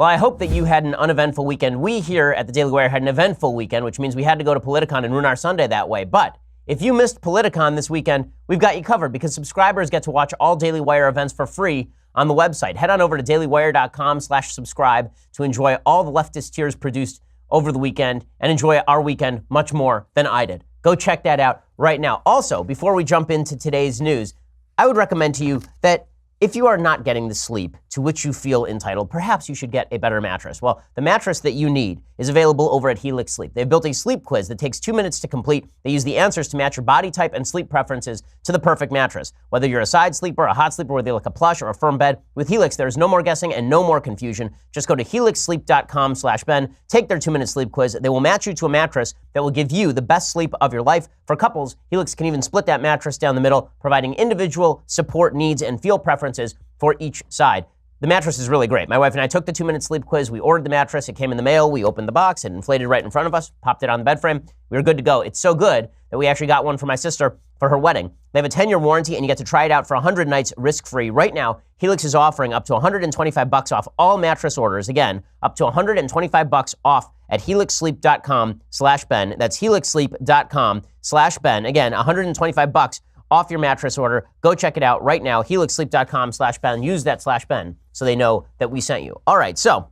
Well, I hope that you had an uneventful weekend. We here at the Daily Wire had an eventful weekend, which means we had to go to Politicon and ruin our Sunday that way. But if you missed Politicon this weekend, we've got you covered because subscribers get to watch all Daily Wire events for free on the website. Head on over to dailywire.com/subscribe to enjoy all the leftist tiers produced over the weekend and enjoy our weekend much more than I did. Go check that out right now. Also, before we jump into today's news, I would recommend to you that if you are not getting the sleep to which you feel entitled, perhaps you should get a better mattress. Well, the mattress that you need is available over at Helix Sleep. They've built a sleep quiz that takes 2 minutes to complete. They use the answers to match your body type and sleep preferences to the perfect mattress. Whether you're a side sleeper, a hot sleeper, whether you like a plush or a firm bed, with Helix, there's no more guessing and no more confusion. Just go to helixsleep.com/Ben, take their 2-minute sleep quiz. They will match you to a mattress that will give you the best sleep of your life. For couples, Helix can even split that mattress down the middle, providing individual support needs and feel preferences for each side. The mattress is really great. My wife and I took the 2-minute sleep quiz. We ordered the mattress. It came in the mail. We opened the box. It inflated right in front of us, popped it on the bed frame. We were good to go. It's so good that we actually got one for my sister for her wedding. They have a 10-year warranty, and you get to try it out for 100 nights risk-free. Right now, Helix is offering up to $125 off all mattress orders. Again, up to $125 off at helixsleep.com/Ben. That's helixsleep.com/Ben. Again, $125 off your mattress order. Go check it out right now, helixsleep.com/Ben. Use that /Ben so they know that we sent you. All right, so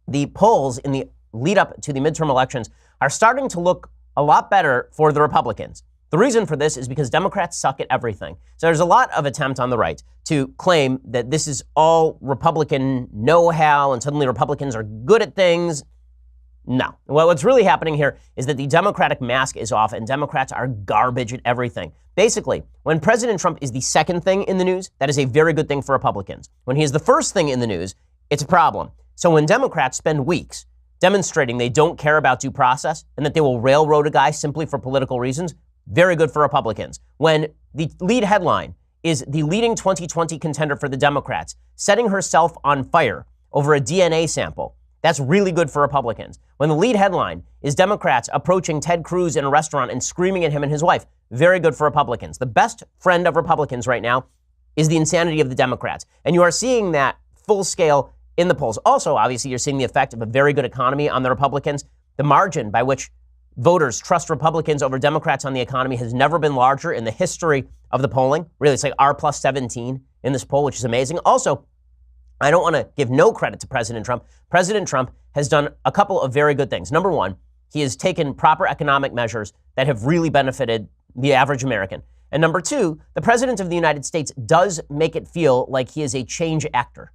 the polls in the lead up to the midterm elections are starting to look a lot better for the Republicans. The reason for this is because Democrats suck at everything. So there's a lot of attempt on the right to claim that this is all Republican know-how and suddenly Republicans are good at things. No. Well, what's really happening here is that the Democratic mask is off and Democrats are garbage at everything. Basically, when President Trump is the second thing in the news, that is a very good thing for Republicans. When he is the first thing in the news, it's a problem. So when Democrats spend weeks demonstrating they don't care about due process and that they will railroad a guy simply for political reasons, very good for Republicans. When the lead headline is the leading 2020 contender for the Democrats setting herself on fire over a DNA sample, that's really good for Republicans. When the lead headline is Democrats approaching Ted Cruz in a restaurant and screaming at him and his wife, very good for Republicans. The best friend of Republicans right now is the insanity of the Democrats. And you are seeing that full scale in the polls. Also, obviously, you're seeing the effect of a very good economy on the Republicans. The margin by which voters trust Republicans over Democrats on the economy has never been larger in the history of the polling. Really, it's like R+17 in this poll, which is amazing. Also, I don't want to give no credit to President Trump. President Trump has done a couple of very good things. Number one, he has taken proper economic measures that have really benefited the average American. And number two, the President of the United States does make it feel like he is a change actor.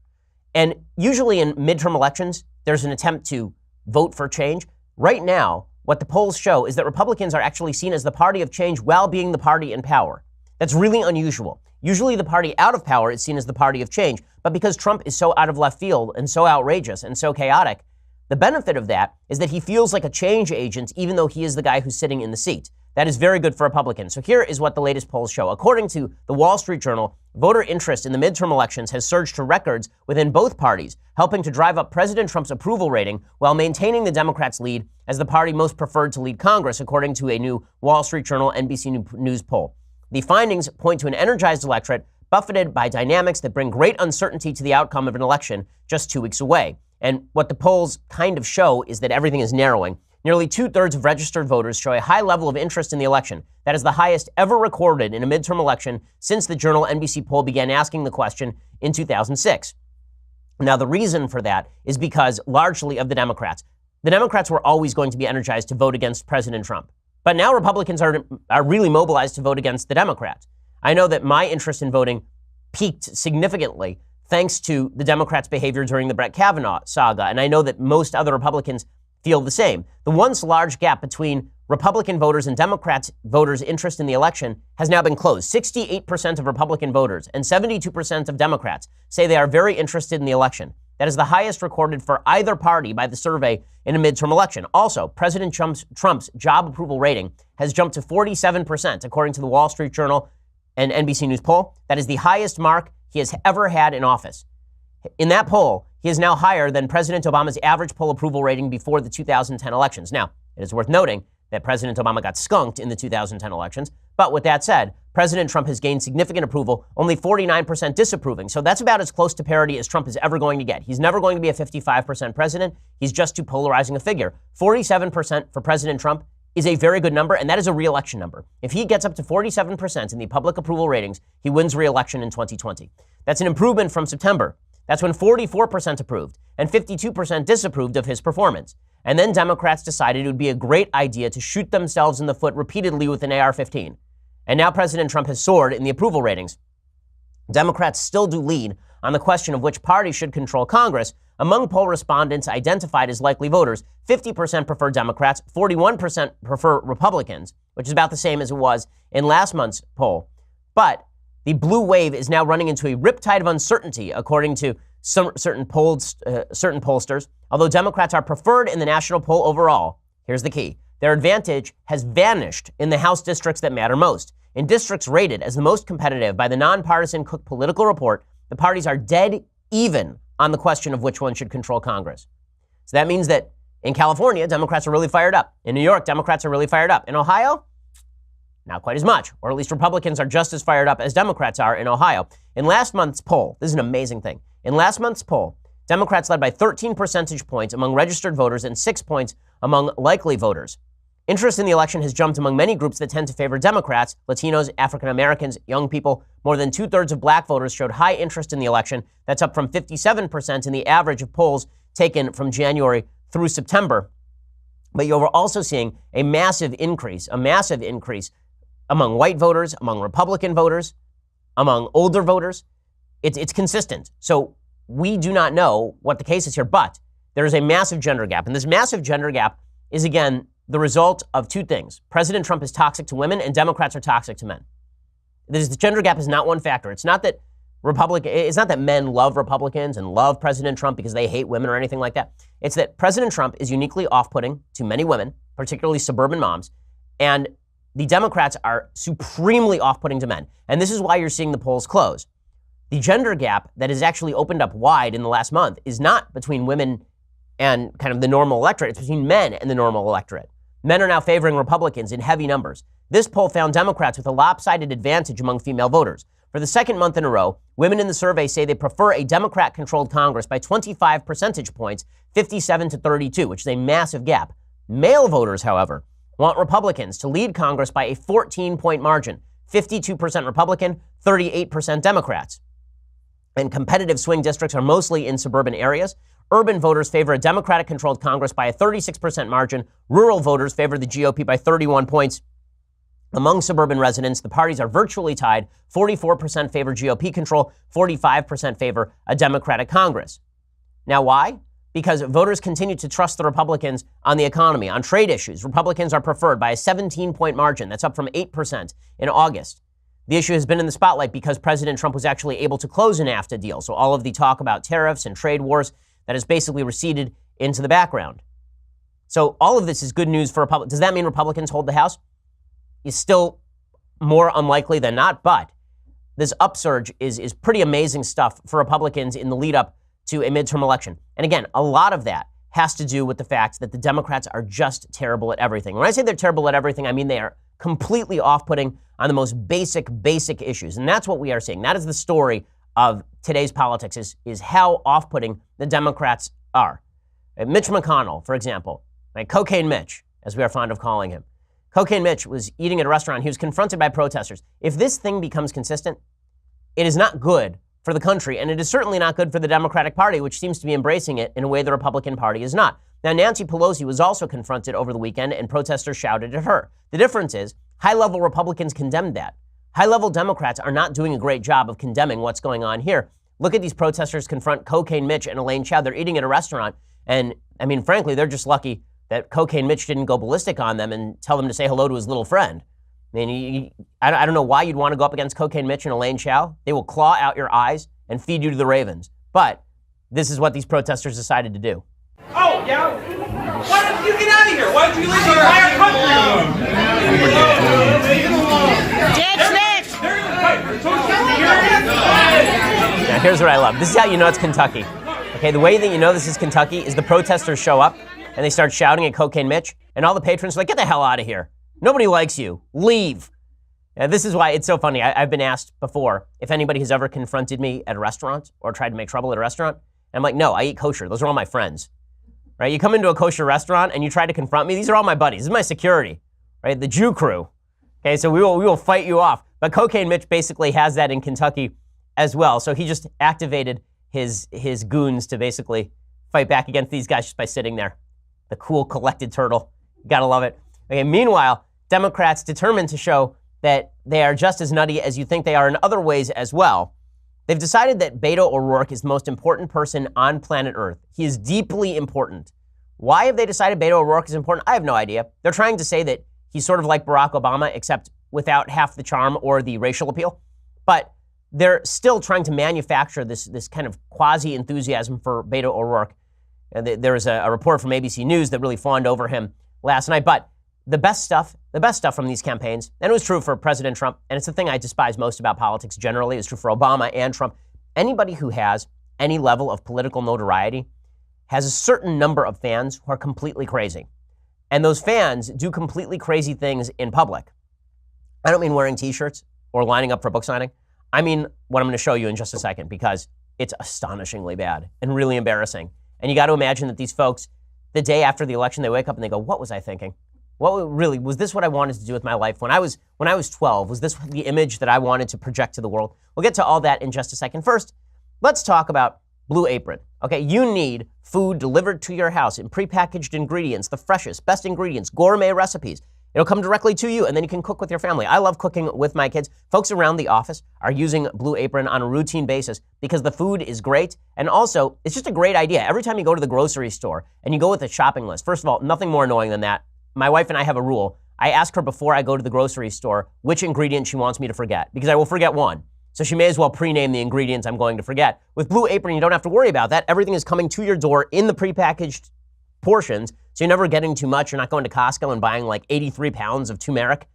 And usually in midterm elections, there's an attempt to vote for change. Right now, what the polls show is that Republicans are actually seen as the party of change while being the party in power. That's really unusual. Usually the party out of power is seen as the party of change. But because Trump is so out of left field and so outrageous and so chaotic, the benefit of that is that he feels like a change agent, even though he is the guy who's sitting in the seat. That is very good for Republicans. So here is what the latest polls show. According to the Wall Street Journal, voter interest in the midterm elections has surged to records within both parties, helping to drive up President Trump's approval rating while maintaining the Democrats' lead as the party most preferred to lead Congress, according to a new Wall Street Journal NBC News poll. The findings point to an energized electorate buffeted by dynamics that bring great uncertainty to the outcome of an election just 2 weeks away. And what the polls kind of show is that everything is narrowing. Nearly 2/3 of registered voters show a high level of interest in the election. That is the highest ever recorded in a midterm election since the Journal NBC poll began asking the question in 2006. Now, the reason for that is because largely of the Democrats. The Democrats were always going to be energized to vote against President Trump. But now Republicans are really mobilized to vote against the Democrats. I know that my interest in voting peaked significantly thanks to the Democrats' behavior during the Brett Kavanaugh saga, and I know that most other Republicans feel the same. The once large gap between Republican voters and Democrats voters' interest in the election has now been closed. 68% of Republican voters and 72% of Democrats say they are very interested in the election. That is the highest recorded for either party by the survey in a midterm election. Also, President Trump's job approval rating has jumped to 47%, according to the Wall Street Journal and NBC News poll. That is the highest mark he has ever had in office. In that poll, he is now higher than President Obama's average poll approval rating before the 2010 elections. Now, it is worth noting that President Obama got skunked in the 2010 elections. But with that said, President Trump has gained significant approval, only 49% disapproving. So that's about as close to parity as Trump is ever going to get. He's never going to be a 55% president. He's just too polarizing a figure. 47% for President Trump is a very good number, and that is a re-election number. If he gets up to 47% in the public approval ratings, he wins re-election in 2020. That's an improvement from September. That's when 44% approved and 52% disapproved of his performance. And then Democrats decided it would be a great idea to shoot themselves in the foot repeatedly with an AR-15. And now President Trump has soared in the approval ratings. Democrats still do lead on the question of which party should control Congress. Among poll respondents identified as likely voters, 50% prefer Democrats, 41% prefer Republicans, which is about the same as it was in last month's poll. But the blue wave is now running into a riptide of uncertainty, according to certain pollsters. Although Democrats are preferred in the national poll overall, here's the key. Their advantage has vanished in the House districts that matter most. In districts rated as the most competitive by the nonpartisan Cook Political Report, the parties are dead even on the question of which one should control Congress. So that means that in California, Democrats are really fired up. In New York, Democrats are really fired up. In Ohio, not quite as much, or at least Republicans are just as fired up as Democrats are in Ohio. In last month's poll, this is an amazing thing. In last month's poll, Democrats led by 13 percentage points among registered voters and 6 points among likely voters. Interest in the election has jumped among many groups that tend to favor Democrats, Latinos, African Americans, young people. More than 2/3 of black voters showed high interest in the election. That's up from 57% in the average of polls taken from January through September. But you're also seeing a massive increase among white voters, among Republican voters, among older voters. It's consistent. So we do not know what the case is here, but there is a massive gender gap. And this massive gender gap is, again, the result of two things. President Trump is toxic to women and Democrats are toxic to men. The gender gap is not one factor. It's not that men love Republicans and love President Trump because they hate women or anything like that. It's that President Trump is uniquely off-putting to many women, particularly suburban moms, and the Democrats are supremely off-putting to men. And this is why you're seeing the polls close. The gender gap that has actually opened up wide in the last month is not between women and kind of the normal electorate. It's between men and the normal electorate. Men are now favoring Republicans in heavy numbers. This poll found Democrats with a lopsided advantage among female voters. For the second month in a row, women in the survey say they prefer a Democrat-controlled Congress by 25 percentage points, 57 to 32, which is a massive gap. Male voters, however, want Republicans to lead Congress by a 14-point margin, 52% Republican, 38% Democrats. And competitive swing districts are mostly in suburban areas. Urban voters favor a Democratic-controlled Congress by a 36% margin. Rural voters favor the GOP by 31 points. Among suburban residents, the parties are virtually tied. 44% favor GOP control, 45% favor a Democratic Congress. Now, why? Because voters continue to trust the Republicans on the economy. On trade issues, Republicans are preferred by a 17-point margin. That's up from 8% in August. The issue has been in the spotlight because President Trump was actually able to close a NAFTA deal. So all of the talk about tariffs and trade wars, that has basically receded into the background. So all of this is good news for Republicans. Does that mean Republicans hold the House? Is still more unlikely than not, but this upsurge is pretty amazing stuff for Republicans in the lead up to a midterm election. And again, a lot of that has to do with the fact that the Democrats are just terrible at everything. When I say they're terrible at everything, I mean they are completely off-putting on the most basic issues. And that's what we are seeing. That is the story of today's politics, is how off-putting the Democrats are. Mitch McConnell, for example, like Cocaine Mitch, as we are fond of calling him. Cocaine Mitch was eating at a restaurant. He was confronted by protesters. If this thing becomes consistent, it is not good for the country, and it is certainly not good for the Democratic Party, which seems to be embracing it in a way the Republican Party is not. Now, Nancy Pelosi was also confronted over the weekend, and protesters shouted at her. The difference is high-level Republicans condemned that. High-level Democrats are not doing a great job of condemning what's going on here. Look at these protesters confront Cocaine Mitch and Elaine Chao. They're eating at a restaurant, and, I mean, frankly, they're just lucky that Cocaine Mitch didn't go ballistic on them and tell them to say hello to his little friend. I mean, I don't know why you'd want to go up against Cocaine Mitch and Elaine Chao. They will claw out your eyes and feed you to the ravens. But this is what these protesters decided to do. Oh, yeah? Why don't you get out of here? Why don't you leave the entire country alone? Now, here's what I love. This is how you know it's Kentucky. Okay, the way that you know this is Kentucky is the protesters show up and they start shouting at Cocaine Mitch, and all the patrons are like, get the hell out of here. Nobody likes you. Leave. This is why it's so funny. I've been asked before if anybody has ever confronted me at a restaurant or tried to make trouble at a restaurant. And I'm like, no, I eat kosher. Those are all my friends, right? You come into a kosher restaurant and you try to confront me. These are all my buddies. This is my security, right? The Jew crew. Okay, so we will fight you off. But Cocaine Mitch basically has that in Kentucky as well. So he just activated his goons to basically fight back against these guys just by sitting there. The cool, collected turtle. You gotta love it. Okay, meanwhile, Democrats determined to show that they are just as nutty as you think they are in other ways as well. They've decided that Beto O'Rourke is the most important person on planet Earth. He is deeply important. Why have they decided Beto O'Rourke is important? I have no idea. They're trying to say that he's sort of like Barack Obama, except without half the charm or the racial appeal. But they're still trying to manufacture this kind of quasi-enthusiasm for Beto O'Rourke. There was a report from ABC News that really fawned over him last night. But the best stuff from these campaigns, and it was true for President Trump, and it's the thing I despise most about politics generally, it's true for Obama and Trump. Anybody who has any level of political notoriety has a certain number of fans who are completely crazy. And those fans do completely crazy things in public. I don't mean wearing t-shirts or lining up for book signing. I mean what I'm going to show you in just a second, because it's astonishingly bad and really embarrassing. And you got to imagine that these folks, the day after the election, they wake up and they go, what was I thinking? What really, was this what I wanted to do with my life? When I was 12, was this the image that I wanted to project to the world? We'll get to all that in just a second. First, let's talk about Blue Apron. Okay, you need food delivered to your house in prepackaged ingredients, the freshest, best ingredients, gourmet recipes. It'll come directly to you, and then you can cook with your family. I love cooking with my kids. Folks around the office are using Blue Apron on a routine basis because the food is great, and also, it's just a great idea. Every time you go to the grocery store and you go with a shopping list, first of all, nothing more annoying than that. My wife and I have a rule. I ask her before I go to the grocery store which ingredient she wants me to forget, because I will forget one. So she may as well pre-name the ingredients I'm going to forget. With Blue Apron, you don't have to worry about that. Everything is coming to your door in the prepackaged portions, so you're never getting too much. You're not going to Costco and buying like 83 pounds of turmeric.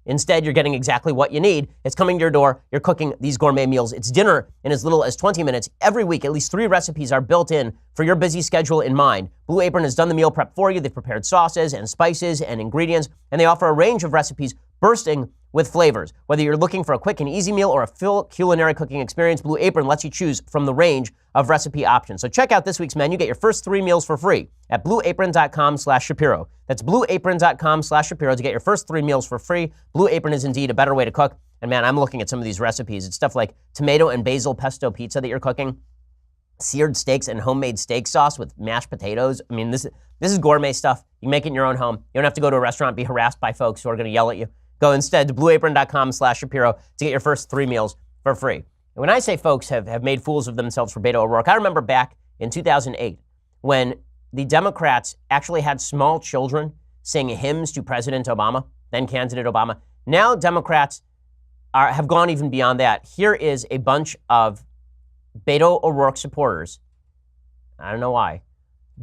Instead, you're getting exactly what you need. It's coming to your door. You're cooking these gourmet meals. It's dinner in as little as 20 minutes. Every week, at least 3 recipes are built in for your busy schedule in mind. Blue Apron has done the meal prep for you. They've prepared sauces and spices and ingredients, and they offer a range of recipes bursting with flavors. Whether you're looking for a quick and easy meal or a full culinary cooking experience, Blue Apron lets you choose from the range of recipe options. So check out this week's menu. Get your first 3 meals for free at blueapron.com/Shapiro. That's blueapron.com/Shapiro to get your first 3 meals for free. Blue Apron is indeed a better way to cook. And man, I'm looking at some of these recipes. It's stuff like tomato and basil pesto pizza that you're cooking, seared steaks and homemade steak sauce with mashed potatoes. I mean, this is gourmet stuff. You can make it in your own home. You don't have to go to a restaurant, be harassed by folks who are going to yell at you. Go instead to blueapron.com/Shapiro to get your first 3 meals for free. And when I say folks have made fools of themselves for Beto O'Rourke, I remember back in 2008 when the Democrats actually had small children sing hymns to President Obama, then candidate Obama. Now Democrats have gone even beyond that. Here is a bunch of Beto O'Rourke supporters, I don't know why,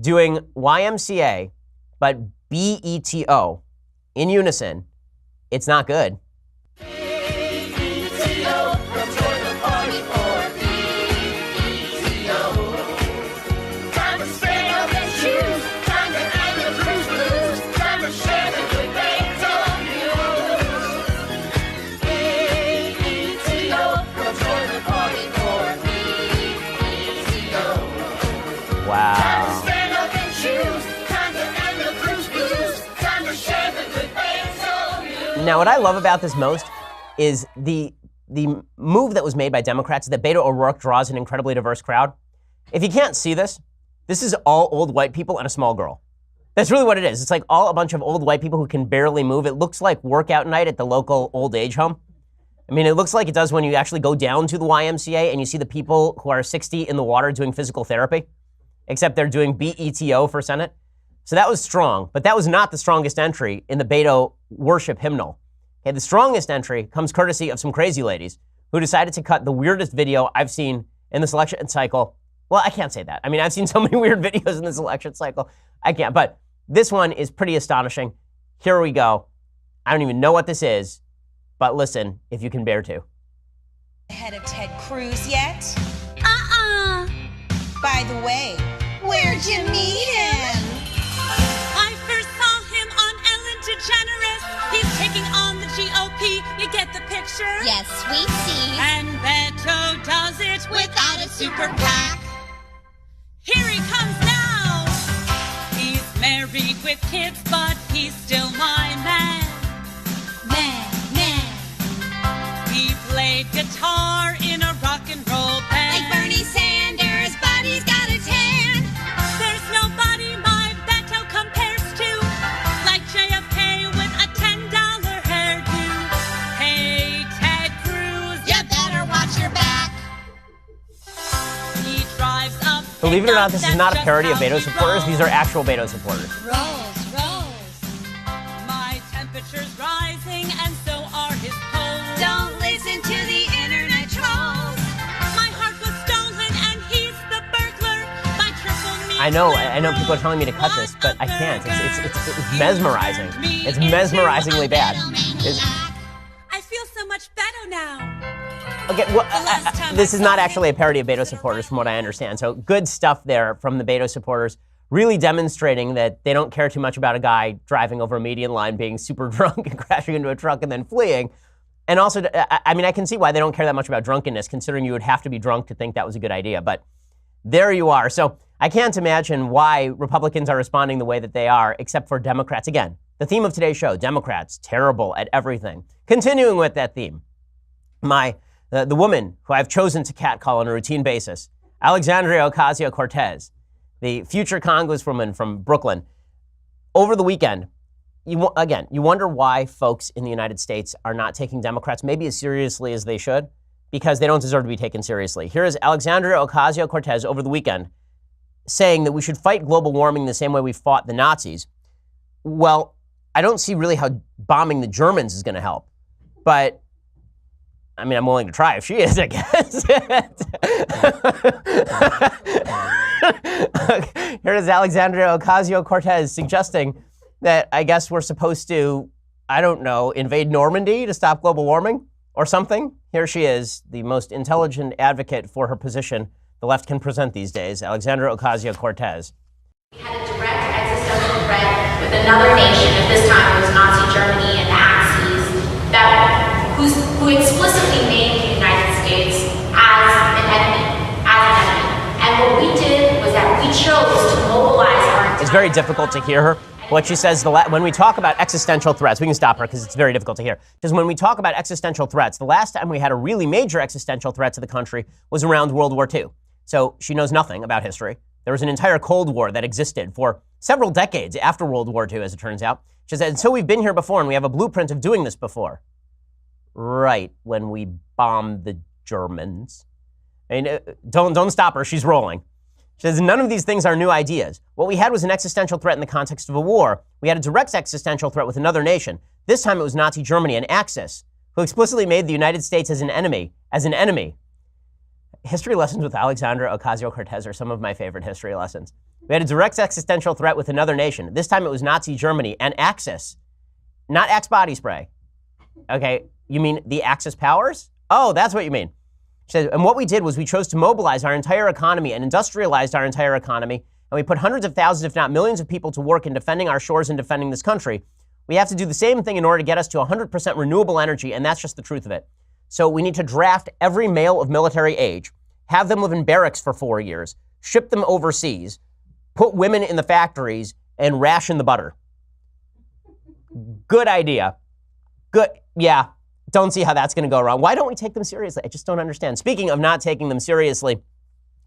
doing YMCA, but BETO in unison. It's not good. Wow. Now, what I love about this most is the move that was made by Democrats, that Beto O'Rourke draws an incredibly diverse crowd. If you can't see this, this is all old white people and a small girl. That's really what it is. It's like all a bunch of old white people who can barely move. It looks like workout night at the local old age home. I mean, it looks like it does when you actually go down to the YMCA and you see the people who are 60 in the water doing physical therapy, except they're doing BETO for Senate. So that was strong, but that was not the strongest entry in the Beto worship hymnal. Okay, the strongest entry comes courtesy of some crazy ladies who decided to cut the weirdest video I've seen in this election cycle. Well, I can't say that. I mean, I've seen so many weird videos in this election cycle. I can't, but this one is pretty astonishing. Here we go. I don't even know what this is, but listen, if you can bear to. Ahead of Ted Cruz yet? By the way, where'd you meet him? I first saw him on Ellen DeGeneres. He's taking on the GOP. You get the picture? Yes, we see. And Beto does it Without a super PAC. Here he comes now. He's married with kids, but he's still my man. Man. He played guitar in a rock and roll band. Like Bernie Sanders, but he's got a tan. There's nobody my Beto compares to, like JFK with a $10 hairdo. Hey, Ted Cruz, You better watch your back. he drives up. Believe it or not, this is not a parody of Beto supporters. These are actual Beto supporters. Rolls. My temperature's rising, and so are his polls. Don't listen to the internet trolls. My heart was stolen, and he's the burglar. My triple meat I know people are telling me to cut this, but I can't. It's mesmerizing. It's mesmerizingly bad. I feel so much better now. Okay, well, this is not actually a parody of Beto supporters from what I understand. So good stuff there from the Beto supporters, really demonstrating that they don't care too much about a guy driving over a median line, being super drunk and crashing into a truck and then fleeing. And also, I mean, I can see why they don't care that much about drunkenness, considering you would have to be drunk to think that was a good idea. But there you are. So I can't imagine why Republicans are responding the way that they are, except for Democrats. Again, the theme of today's show, Democrats, terrible at everything. Continuing with that theme, the woman who I've chosen to catcall on a routine basis, Alexandria Ocasio-Cortez, the future congresswoman from Brooklyn, over the weekend, you wonder why folks in the United States are not taking Democrats maybe as seriously as they should, because they don't deserve to be taken seriously. Here is Alexandria Ocasio-Cortez over the weekend saying that we should fight global warming the same way we fought the Nazis. Well, I don't see really how bombing the Germans is going to help, but I mean, I'm willing to try if she is, I guess. Here is Alexandria Ocasio-Cortez suggesting that I guess we're supposed to, I don't know, invade Normandy to stop global warming or something. Here she is, the most intelligent advocate for her position the left can present these days, Alexandria Ocasio-Cortez. We had a direct existential threat with another nation, at this time it was Nazi Germany and the Axis, who explicitly named the United States as an enemy. And what we did was that we chose to mobilize our... It's very difficult to hear her. What she says, when we talk about existential threats, we can stop her because it's very difficult to hear. Because when we talk about existential threats, the last time we had a really major existential threat to the country was around World War II. So she knows nothing about history. There was an entire Cold War that existed for several decades after World War II, as it turns out. She said, so we've been here before and we have a blueprint of doing this before. Right, when we bombed the Germans. I mean, don't stop her, she's rolling. She says, none of these things are new ideas. What we had was an existential threat in the context of a war. We had a direct existential threat with another nation. This time it was Nazi Germany and Axis, who explicitly made the United States as an enemy. History lessons with Alexandra Ocasio-Cortez are some of my favorite history lessons. We had a direct existential threat with another nation. This time it was Nazi Germany and Axis, not Axe body spray. Okay, you mean the Axis powers? Oh, that's what you mean. She said, and what we did was we chose to mobilize our entire economy and industrialized our entire economy, and we put hundreds of thousands, if not millions of people to work in defending our shores and defending this country. We have to do the same thing in order to get us to 100% renewable energy, and that's just the truth of it. So we need to draft every male of military age, have them live in barracks for 4 years, ship them overseas, put women in the factories, and ration the butter. Good idea. Good, yeah. Don't see how that's going to go wrong. Why don't we take them seriously? I just don't understand. Speaking of not taking them seriously,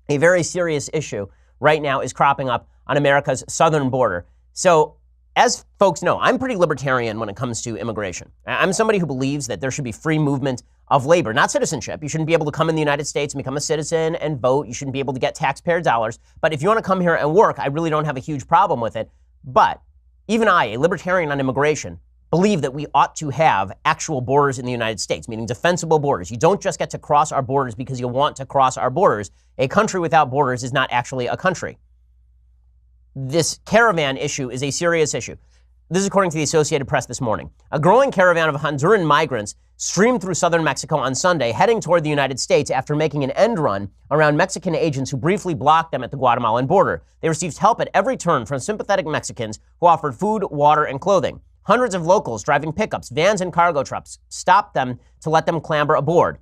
a very serious issue right now is cropping up on America's southern border. So, as folks know, I'm pretty libertarian when it comes to immigration. I'm somebody who believes that there should be free movement of labor, not citizenship. You shouldn't be able to come in the United States and become a citizen and vote. You shouldn't be able to get taxpayer dollars. But if you want to come here and work, I really don't have a huge problem with it. But even I, a libertarian on immigration, believe that we ought to have actual borders in the United States, meaning defensible borders. You don't just get to cross our borders because you want to cross our borders. A country without borders is not actually a country. This caravan issue is a serious issue. This is according to the Associated Press this morning. A growing caravan of Honduran migrants streamed through southern Mexico on Sunday, heading toward the United States after making an end run around Mexican agents who briefly blocked them at the Guatemalan border. They received help at every turn from sympathetic Mexicans who offered food, water, and clothing. Hundreds of locals driving pickups, vans, and cargo trucks stopped them to let them clamber aboard.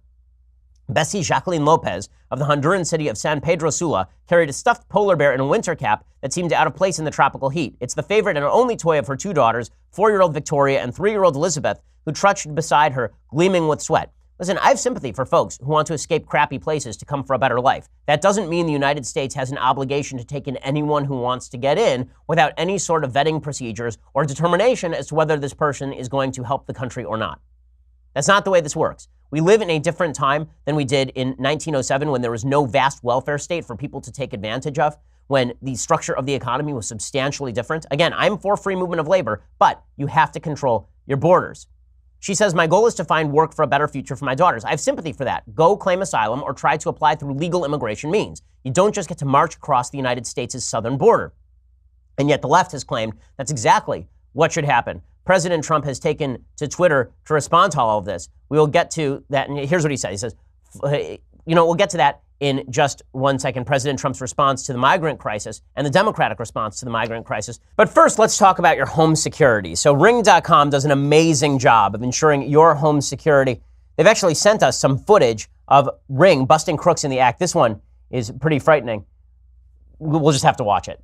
Bessie Jacqueline Lopez of the Honduran city of San Pedro Sula carried a stuffed polar bear in a winter cap that seemed out of place in the tropical heat. It's the favorite and only toy of her two daughters, 4-year-old Victoria and 3-year-old Elizabeth, who trudged beside her, gleaming with sweat. Listen, I have sympathy for folks who want to escape crappy places to come for a better life. That doesn't mean the United States has an obligation to take in anyone who wants to get in without any sort of vetting procedures or determination as to whether this person is going to help the country or not. That's not the way this works. We live in a different time than we did in 1907 when there was no vast welfare state for people to take advantage of, when the structure of the economy was substantially different. Again, I'm for free movement of labor, but you have to control your borders. She says, my goal is to find work for a better future for my daughters. I have sympathy for that. Go claim asylum or try to apply through legal immigration means. You don't just get to march across the United States' southern border. And yet the left has claimed that's exactly what should happen. President Trump has taken to Twitter to respond to all of this. We will get to that. And here's what he said. He says, we'll get to that in just 1 second. President Trump's response to the migrant crisis and the Democratic response to the migrant crisis. But first, let's talk about your home security. So Ring.com does an amazing job of ensuring your home security. They've actually sent us some footage of Ring busting crooks in the act. This one is pretty frightening. We'll just have to watch it.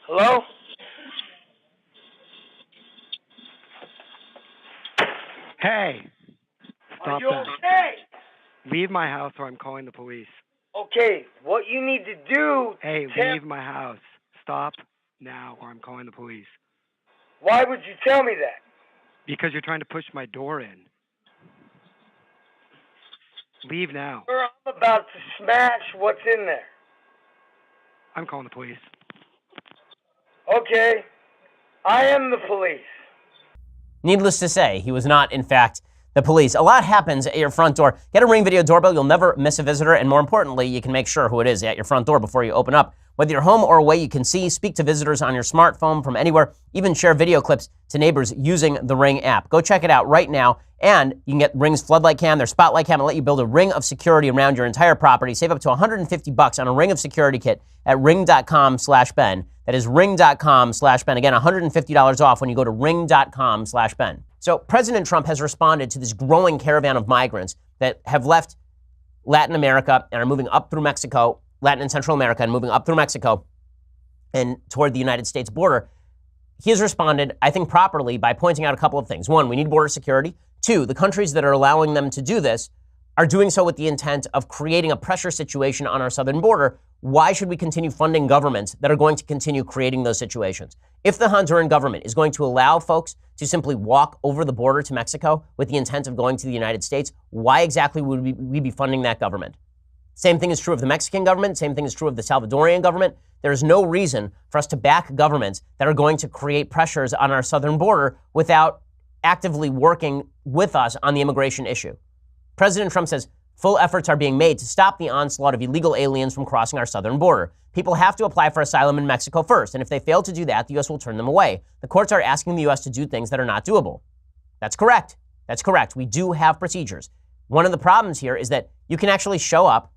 Hello? Hey. Are you that. okay? Leave my house or I'm calling the police. Okay, what you need to do... Hey, leave my house. Stop now or I'm calling the police. Why would you tell me that? Because you're trying to push my door in. Leave now. Sir, I'm about to smash what's in there. I'm calling the police. Okay, I am the police. Needless to say, he was not, in fact, the police. A lot happens at your front door. Get a Ring video doorbell. You'll never miss a visitor. And more importantly, you can make sure who it is at your front door before you open up. Whether you're home or away, you can see, speak to visitors on your smartphone from anywhere, even share video clips to neighbors using the Ring app. Go check it out right now. And you can get Ring's floodlight cam, their spotlight cam, and let you build a ring of security around your entire property. Save up to $150 on a Ring of Security kit at ring.com/Ben. That is ring.com/Ben. Again, $150 off when you go to ring.com/Ben. So President Trump has responded to this growing caravan of migrants that have left Latin America and are moving up through Mexico, Latin and Central America, and moving up through Mexico and toward the United States border. He has responded, I think, properly by pointing out a couple of things. One, we need border security. Two, the countries that are allowing them to do this are doing so with the intent of creating a pressure situation on our southern border. Why should we continue funding governments that are going to continue creating those situations? If the Honduran government is going to allow folks to simply walk over the border to Mexico with the intent of going to the United States, why exactly would we be funding that government? Same thing is true of the Mexican government. Same thing is true of the Salvadorian government. There is no reason for us to back governments that are going to create pressures on our southern border without actively working with us on the immigration issue. President Trump says full efforts are being made to stop the onslaught of illegal aliens from crossing our southern border. People have to apply for asylum in Mexico first, and if they fail to do that, the U.S. will turn them away. The courts are asking the U.S. to do things that are not doable. That's correct. That's correct. We do have procedures. One of the problems here is that you can actually show up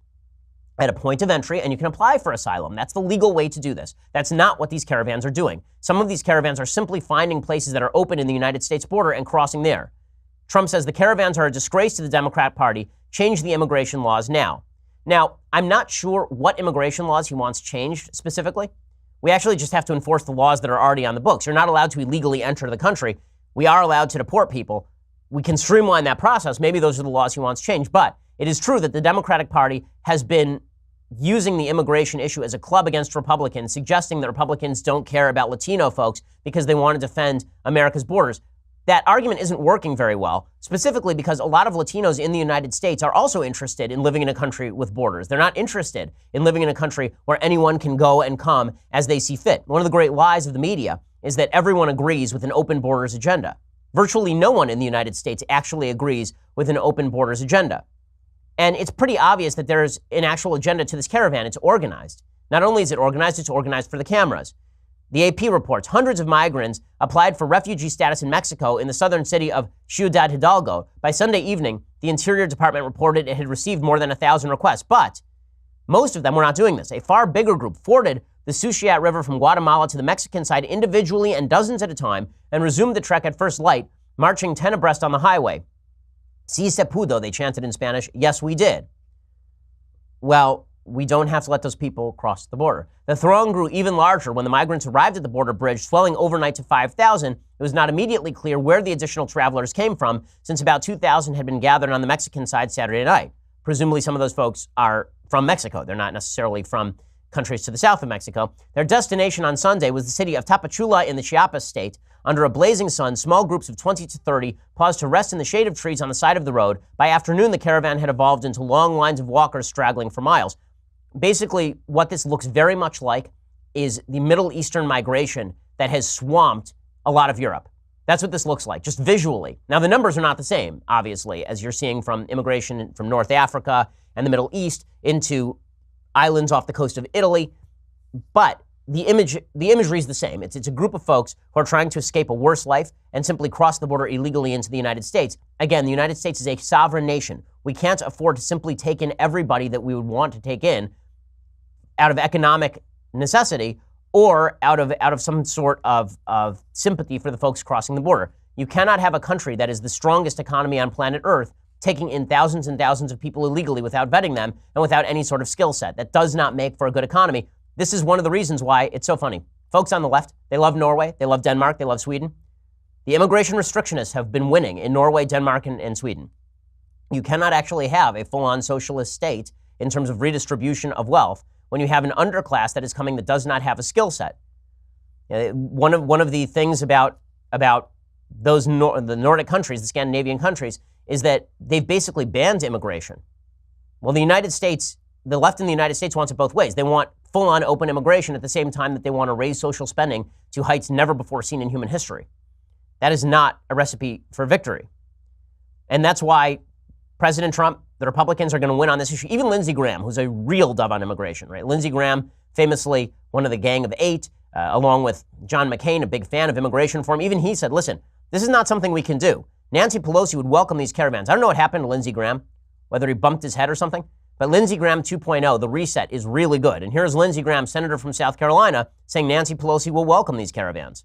at a point of entry and you can apply for asylum. That's the legal way to do this. That's not what these caravans are doing. Some of these caravans are simply finding places that are open in the United States border and crossing there. Trump says the caravans are a disgrace to the Democrat Party. Change the immigration laws now. Now, I'm not sure what immigration laws he wants changed specifically. We actually just have to enforce the laws that are already on the books. You're not allowed to illegally enter the country. We are allowed to deport people. We can streamline that process. Maybe those are the laws he wants changed. But it is true that the Democratic Party has been using the immigration issue as a club against Republicans, suggesting that Republicans don't care about Latino folks because they want to defend America's borders. That argument isn't working very well, specifically because a lot of Latinos in the United States are also interested in living in a country with borders. They're not interested in living in a country where anyone can go and come as they see fit. One of the great lies of the media is that everyone agrees with an open borders agenda. Virtually no one in the United States actually agrees with an open borders agenda. And it's pretty obvious that there's an actual agenda to this caravan. It's organized. Not only is it organized, it's organized for the cameras. The AP reports hundreds of migrants applied for refugee status in Mexico in the southern city of Ciudad Hidalgo. By Sunday evening, the Interior Department reported it had received more than 1,000 requests, but most of them were not doing this. A far bigger group forded the Suchiat River from Guatemala to the Mexican side individually and dozens at a time, and resumed the trek at first light, marching 10 abreast on the highway. Si se pudo, they chanted in Spanish. Yes, we did. Well, we don't have to let those people cross the border. The throng grew even larger when the migrants arrived at the border bridge, swelling overnight to 5,000. It was not immediately clear where the additional travelers came from, since about 2,000 had been gathered on the Mexican side Saturday night. Presumably some of those folks are from Mexico. They're not necessarily from countries to the south of Mexico. Their destination on Sunday was the city of Tapachula in the Chiapas state. Under a blazing sun, small groups of 20 to 30 paused to rest in the shade of trees on the side of the road. By afternoon, the caravan had evolved into long lines of walkers straggling for miles. Basically, what this looks very much like is the Middle Eastern migration that has swamped a lot of Europe. That's what this looks like, just visually. Now, the numbers are not the same, obviously, as you're seeing from immigration from North Africa and the Middle East into islands off the coast of Italy, but the imagery is the same. It's a group of folks who are trying to escape a worse life and simply cross the border illegally into the United States. Again, the United States is a sovereign nation. We can't afford to simply take in everybody that we would want to take in out of economic necessity or out of some sort of sympathy for the folks crossing the border. You cannot have a country that is the strongest economy on planet Earth taking in thousands and thousands of people illegally without vetting them and without any sort of skill set. That does not make for a good economy. This is one of the reasons why it's so funny. Folks on the left, they love Norway, they love Denmark, they love Sweden. The immigration restrictionists have been winning in Norway, Denmark, and Sweden. You cannot actually have a full-on socialist state in terms of redistribution of wealth when you have an underclass that is coming that does not have a skill set. One of the things about those the Nordic countries, the Scandinavian countries, is that they've basically banned immigration. Well, the United States, the left in the United States wants it both ways. They want full-on open immigration at the same time that they want to raise social spending to heights never before seen in human history. That is not a recipe for victory. And that's why President Trump, the Republicans are going to win on this issue. Even Lindsey Graham, who's a real dove on immigration, right? Lindsey Graham, famously one of the Gang of Eight, along with John McCain, a big fan of immigration reform. Even he said, listen, this is not something we can do. Nancy Pelosi would welcome these caravans. I don't know what happened to Lindsey Graham, whether he bumped his head or something, but Lindsey Graham 2.0, the reset is really good. And here's Lindsey Graham, senator from South Carolina, saying Nancy Pelosi will welcome these caravans.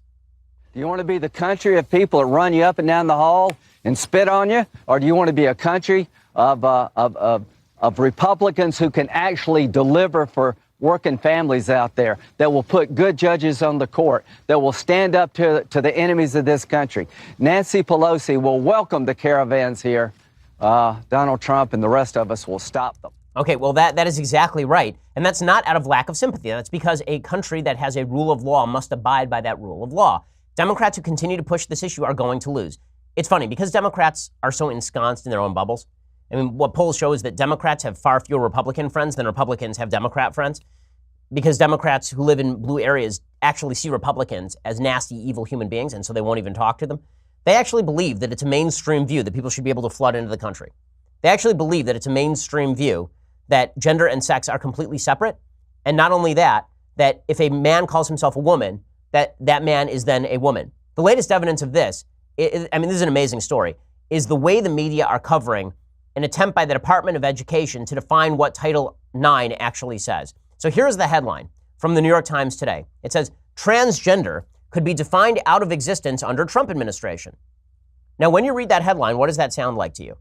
Do you want to be the country of people that run you up and down the hall and spit on you? Or do you want to be a country of Republicans who can actually deliver for working families out there, that will put good judges on the court, that will stand up to the enemies of this country? Nancy Pelosi will welcome the caravans here. Donald Trump and the rest of us will stop them. Okay, well, that is exactly right. And that's not out of lack of sympathy. That's because a country that has a rule of law must abide by that rule of law. Democrats who continue to push this issue are going to lose. It's funny, because Democrats are so ensconced in their own bubbles. I mean, what polls show is that Democrats have far fewer Republican friends than Republicans have Democrat friends, because Democrats who live in blue areas actually see Republicans as nasty, evil human beings, and so they won't even talk to them. They actually believe that it's a mainstream view that people should be able to flood into the country. They actually believe that it's a mainstream view that gender and sex are completely separate, and not only that, that if a man calls himself a woman, that man is then a woman. The latest evidence of this, this is an amazing story, is the way the media are covering an attempt by the Department of Education to define what Title IX actually says. So here's the headline from the New York Times today. It says, transgender could be defined out of existence under Trump administration. Now, when you read that headline, what does that sound like to you?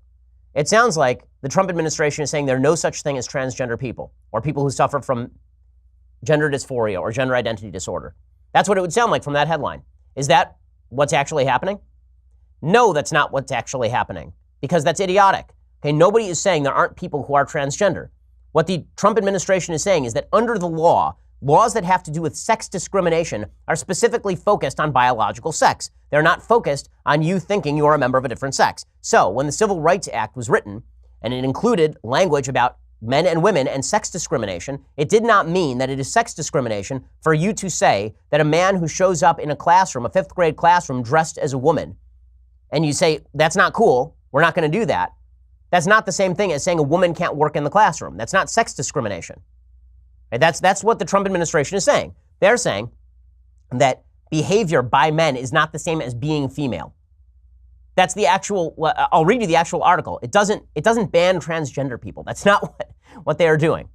It sounds like the Trump administration is saying there are no such thing as transgender people or people who suffer from gender dysphoria or gender identity disorder. That's what it would sound like from that headline. Is that what's actually happening? No, that's not what's actually happening, because that's idiotic. Okay, nobody is saying there aren't people who are transgender. What the Trump administration is saying is that under the law, laws that have to do with sex discrimination are specifically focused on biological sex. They're not focused on you thinking you are a member of a different sex. So when the Civil Rights Act was written, and it included language about men and women and sex discrimination, it did not mean that it is sex discrimination for you to say that a man who shows up in a classroom, a fifth grade classroom, dressed as a woman, and you say, that's not cool, we're not going to do that. That's not the same thing as saying a woman can't work in the classroom. That's not sex discrimination. Right? That's what the Trump administration is saying. They're saying that behavior by men is not the same as being female. That's the actual, I'll read you the actual article. It doesn't ban transgender people. That's not what they are doing.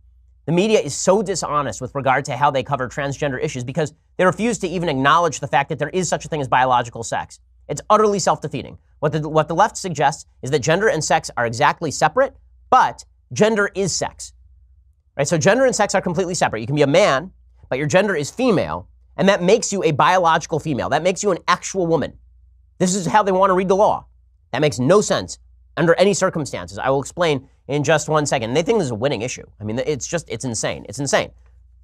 The media is so dishonest with regard to how they cover transgender issues because they refuse to even acknowledge the fact that there is such a thing as biological sex. It's utterly self-defeating. What the left suggests is that gender and sex are exactly separate, but gender is sex. Right? So gender and sex are completely separate. You can be a man, but your gender is female, and that makes you a biological female. That makes you an actual woman. This is how they want to read the law. That makes no sense under any circumstances. I will explain in just 1 second. And they think this is a winning issue. I mean, it's insane. It's insane.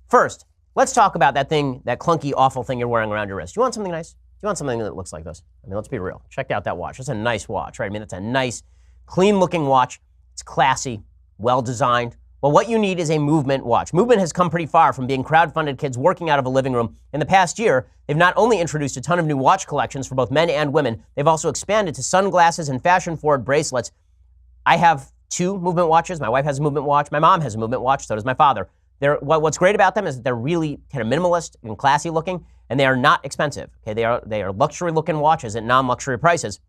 First, let's talk about that thing, that clunky, awful thing you're wearing around your wrist. You want something nice? You want something that looks like this? I mean, let's be real. Check out that watch. That's a nice watch, right? I mean, it's a nice, clean-looking watch. It's classy, well-designed. Well, what you need is a Movement watch. Movement has come pretty far from being crowd-funded kids working out of a living room. In the past year, they've not only introduced a ton of new watch collections for both men and women, they've also expanded to sunglasses and fashion-forward bracelets. I have 2 Movement watches. My wife has a Movement watch. My mom has a Movement watch. So does my father. What's great about them is that they're really kind of minimalist and classy looking, and they are not expensive. Okay, they are luxury-looking watches at non-luxury prices.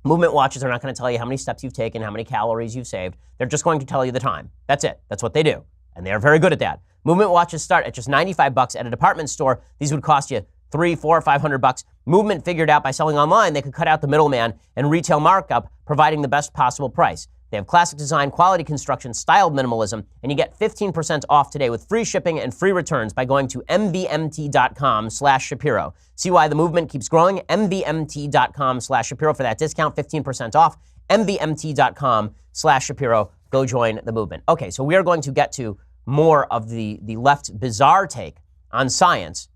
Movement watches are not going to tell you how many steps you've taken, how many calories you've saved. They're just going to tell you the time. That's it. That's what they do. And they are very good at that. Movement watches start at just $95 at a department store. These would cost you $300, $400, $500. Movement figured out by selling online, they could cut out the middleman and retail markup, providing the best possible price. They have classic design, quality construction, styled minimalism, and you get 15% off today with free shipping and free returns by going to mvmt.com/Shapiro. See why the movement keeps growing? mvmt.com/Shapiro for that discount, 15% off. mvmt.com/Shapiro. Go join the movement. Okay, so we are going to get to more of the left's bizarre take on science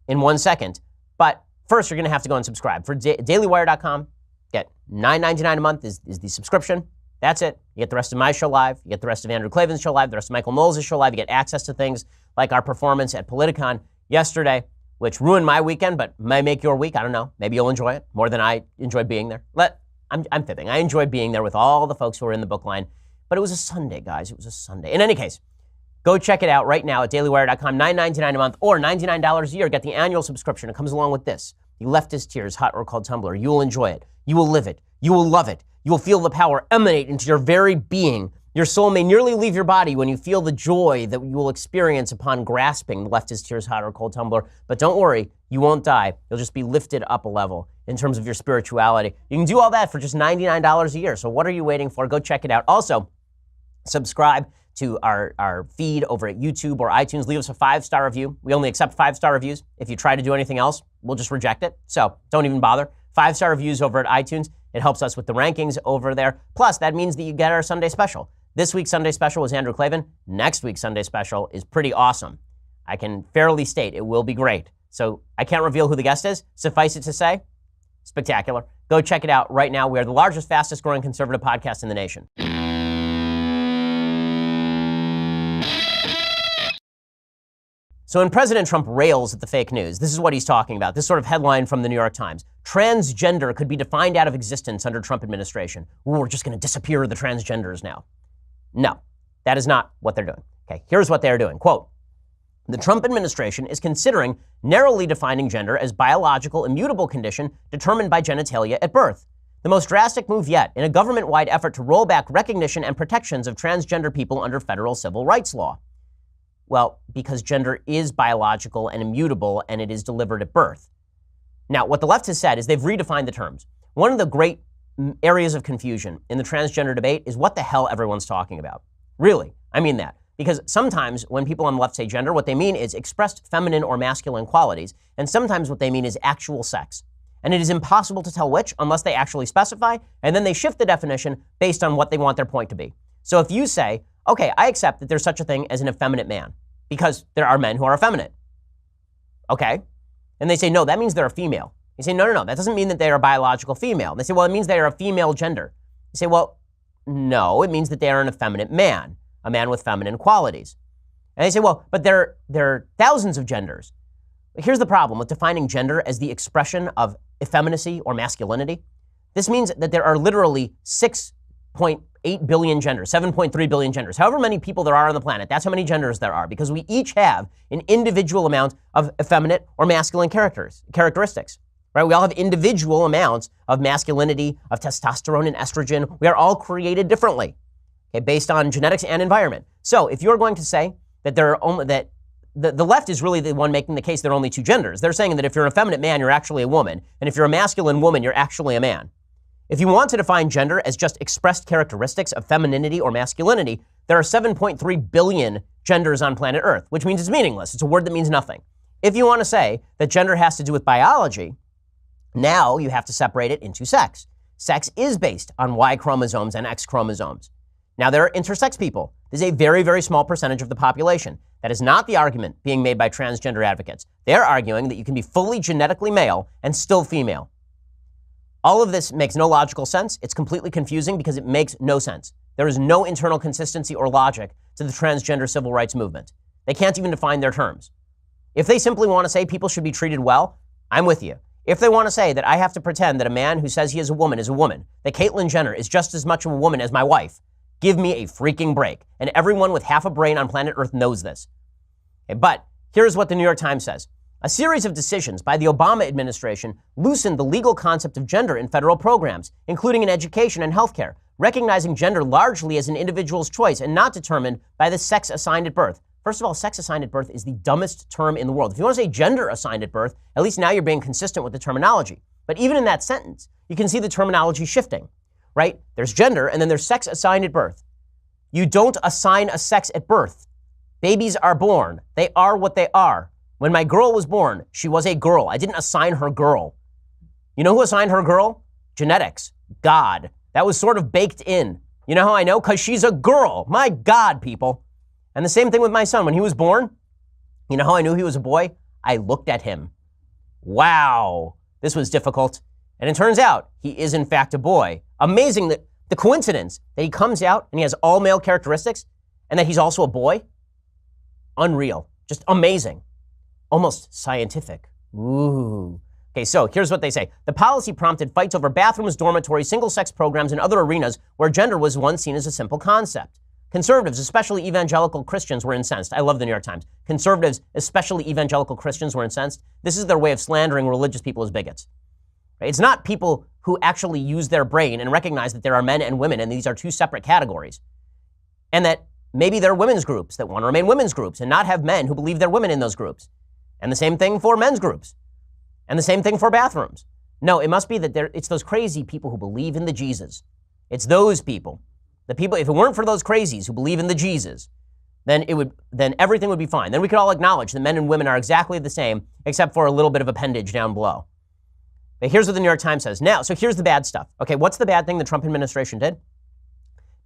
in 1 second. But first, you're going to have to go and subscribe. For dailywire.com, get $9.99 a month is the subscription. That's it. You get the rest of my show live. You get the rest of Andrew Klavan's show live, the rest of Michael Knowles' show live. You get access to things like our performance at Politicon yesterday, which ruined my weekend, but may make your week. I don't know. Maybe you'll enjoy it more than I enjoyed being there. I'm fibbing. I enjoyed being there with all the folks who were in the book line, but it was a Sunday, guys. It was a Sunday. In any case, go check it out right now at dailywire.com. $9.99 a month or $99 a year. Get the annual subscription. It comes along with this. The Leftist Tears Hot or Cold Tumbler. You will enjoy it. You will live it. You will love it. You will feel the power emanate into your very being. Your soul may nearly leave your body when you feel the joy that you will experience upon grasping the Leftist Tears Hot or Cold Tumbler. But don't worry, you won't die. You'll just be lifted up a level in terms of your spirituality. You can do all that for just $99 a year. So what are you waiting for? Go check it out. Also, subscribe to our feed over at YouTube or iTunes. Leave us a 5-star review. We only accept 5-star reviews. If you try to do anything else, we'll just reject it. So don't even bother. 5-star reviews over at iTunes. It helps us with the rankings over there. Plus, that means that you get our Sunday special. This week's Sunday special was Andrew Klavan. Next week's Sunday special is pretty awesome. I can fairly state it will be great. So I can't reveal who the guest is. Suffice it to say, spectacular. Go check it out right now. We are the largest, fastest growing conservative podcast in the nation. So when President Trump rails at the fake news, this is what he's talking about. This sort of headline from the New York Times. Transgender could be defined out of existence under Trump administration. Ooh, we're just going to disappear the transgenders now. No, that is not what they're doing. Okay, here's what they're doing. Quote, the Trump administration is considering narrowly defining gender as biological immutable condition determined by genitalia at birth. The most drastic move yet in a government-wide effort to roll back recognition and protections of transgender people under federal civil rights law. Well, because gender is biological and immutable and it is delivered at birth. Now, what the left has said is they've redefined the terms. One of the great areas of confusion in the transgender debate is what the hell everyone's talking about. Really, I mean that. Because sometimes when people on the left say gender, what they mean is expressed feminine or masculine qualities, and sometimes what they mean is actual sex. And it is impossible to tell which unless they actually specify, and then they shift the definition based on what they want their point to be. So if you say, okay, I accept that there's such a thing as an effeminate man, because there are men who are effeminate. Okay? And they say, no, that means they're a female. You say, no, that doesn't mean that they are a biological female. They say, well, it means they are a female gender. You say, well, no, it means that they are an effeminate man, a man with feminine qualities. And they say, well, but there are thousands of genders. Here's the problem with defining gender as the expression of effeminacy or masculinity. This means that there are literally 6.8 billion genders, 7.3 billion genders. However many people there are on the planet, that's how many genders there are, because we each have an individual amount of effeminate or masculine characteristics. Right? We all have individual amounts of masculinity, of testosterone and estrogen. We are all created differently, okay, based on genetics and environment. So if you're going to say that there are only, that the left is really the one making the case there are only two genders. They're saying that if you're an effeminate man, you're actually a woman. And if you're a masculine woman, you're actually a man. If you want to define gender as just expressed characteristics of femininity or masculinity, there are 7.3 billion genders on planet Earth, which means it's meaningless. It's a word that means nothing. If you want to say that gender has to do with biology, now you have to separate it into sex. Sex is based on Y chromosomes and X chromosomes. Now, there are intersex people. This is a very, very small percentage of the population. That is not the argument being made by transgender advocates. They're arguing that you can be fully genetically male and still female. All of this makes no logical sense. It's completely confusing because it makes no sense. There is no internal consistency or logic to the transgender civil rights movement. They can't even define their terms. If they simply want to say people should be treated well, I'm with you. If they want to say that I have to pretend that a man who says he is a woman, that Caitlyn Jenner is just as much of a woman as my wife, give me a freaking break. And everyone with half a brain on planet Earth knows this. Okay, but here's what the New York Times says. A series of decisions by the Obama administration loosened the legal concept of gender in federal programs, including in education and healthcare, recognizing gender largely as an individual's choice and not determined by the sex assigned at birth. First of all, sex assigned at birth is the dumbest term in the world. If you want to say gender assigned at birth, at least now you're being consistent with the terminology. But even in that sentence, you can see the terminology shifting, right? There's gender and then there's sex assigned at birth. You don't assign a sex at birth. Babies are born. They are what they are. When my girl was born, she was a girl. I didn't assign her girl. You know who assigned her girl? Genetics. God. That was sort of baked in. You know how I know? Because she's a girl. My God, people. And the same thing with my son. When he was born, you know how I knew he was a boy? I looked at him. Wow. This was difficult. And it turns out he is in fact a boy. Amazing that the coincidence that he comes out and he has all male characteristics and that he's also a boy. Unreal. Just amazing. Almost scientific. Ooh. Okay, so here's what they say. The policy prompted fights over bathrooms, dormitories, single-sex programs, and other arenas where gender was once seen as a simple concept. Conservatives, especially evangelical Christians, were incensed. I love the New York Times. Conservatives, especially evangelical Christians, were incensed. This is their way of slandering religious people as bigots. It's not people who actually use their brain and recognize that there are men and women, and these are two separate categories. And that maybe there are women's groups that want to remain women's groups and not have men who believe they're women in those groups. And the same thing for men's groups. And the same thing for bathrooms. No, it must be that it's those crazy people who believe in the Jesus. It's those people. The people, if it weren't for those crazies who believe in the Jesus, then everything would be fine. Then we could all acknowledge that men and women are exactly the same, except for a little bit of appendage down below. But here's what the New York Times says. Now, so here's the bad stuff. Okay, what's the bad thing the Trump administration did?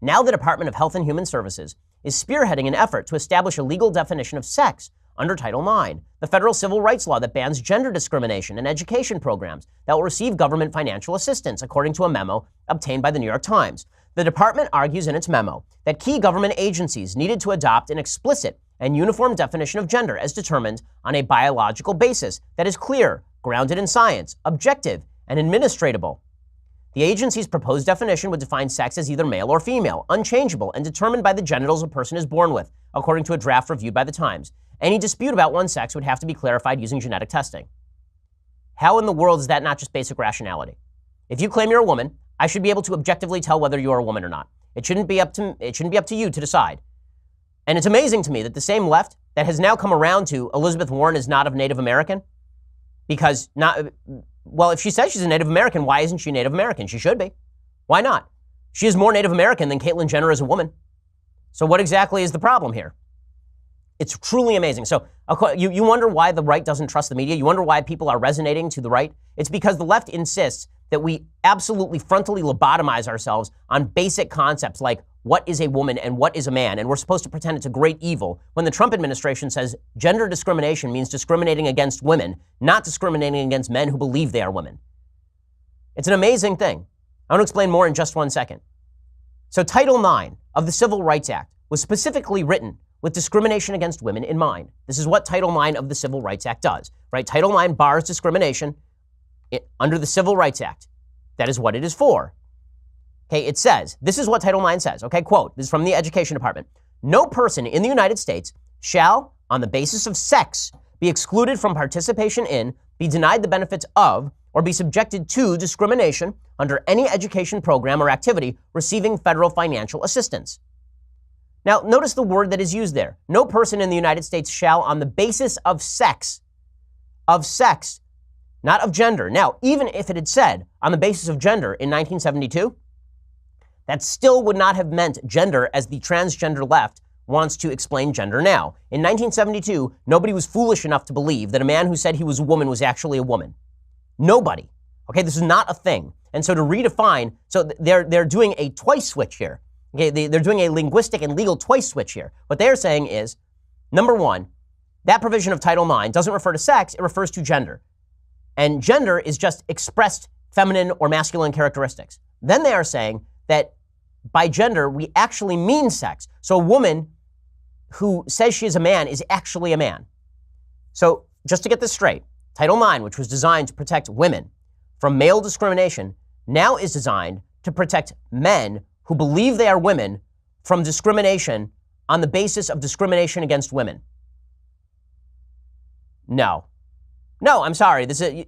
Now the Department of Health and Human Services is spearheading an effort to establish a legal definition of sex under Title IX, the federal civil rights law that bans gender discrimination in education programs that will receive government financial assistance, according to a memo obtained by the New York Times. The department argues in its memo that key government agencies needed to adopt an explicit and uniform definition of gender as determined on a biological basis that is clear, grounded in science, objective, and administratable. The agency's proposed definition would define sex as either male or female, unchangeable, and determined by the genitals a person is born with, according to a draft reviewed by the Times. Any dispute about one's sex would have to be clarified using genetic testing. How in the world is that not just basic rationality? If you claim you're a woman, I should be able to objectively tell whether you're a woman or not. It shouldn't be up to you to decide. And it's amazing to me that the same left that has now come around to Elizabeth Warren is not of Native American, because if she says she's a Native American, why isn't she Native American? She should be. Why not? She is more Native American than Caitlyn Jenner is a woman. So what exactly is the problem here? It's truly amazing. So you wonder why the right doesn't trust the media? You wonder why people are resonating to the right? It's because the left insists that we absolutely frontally lobotomize ourselves on basic concepts like what is a woman and what is a man, and we're supposed to pretend it's a great evil when the Trump administration says gender discrimination means discriminating against women, not discriminating against men who believe they are women. It's an amazing thing. I want to explain more in just 1 second. So Title IX of the Civil Rights Act was specifically written with discrimination against women in mind. This is what Title IX of the Civil Rights Act does, right? Title IX bars discrimination under the Civil Rights Act. That is what it is for. Okay, it says, this is what Title IX says, okay, quote, this is from the Education Department. No person in the United States shall, on the basis of sex, be excluded from participation in, be denied the benefits of, or be subjected to discrimination under any education program or activity receiving federal financial assistance. Now, notice the word that is used there. No person in the United States shall, on the basis of sex, not of gender. Now, even if it had said on the basis of gender in 1972, that still would not have meant gender as the transgender left wants to explain gender now. In 1972, nobody was foolish enough to believe that a man who said he was a woman was actually a woman. Nobody. Okay, this is not a thing. And so to redefine, so they're doing a twice switch here. Okay, they're doing a linguistic and legal twice switch here. What they're saying is, number one, that provision of Title IX doesn't refer to sex, it refers to gender. And gender is just expressed feminine or masculine characteristics. Then they are saying that by gender, we actually mean sex. So a woman who says she is a man is actually a man. So just to get this straight, Title IX, which was designed to protect women from male discrimination, now is designed to protect men who believe they are women from discrimination on the basis of discrimination against women. No, I'm sorry. This is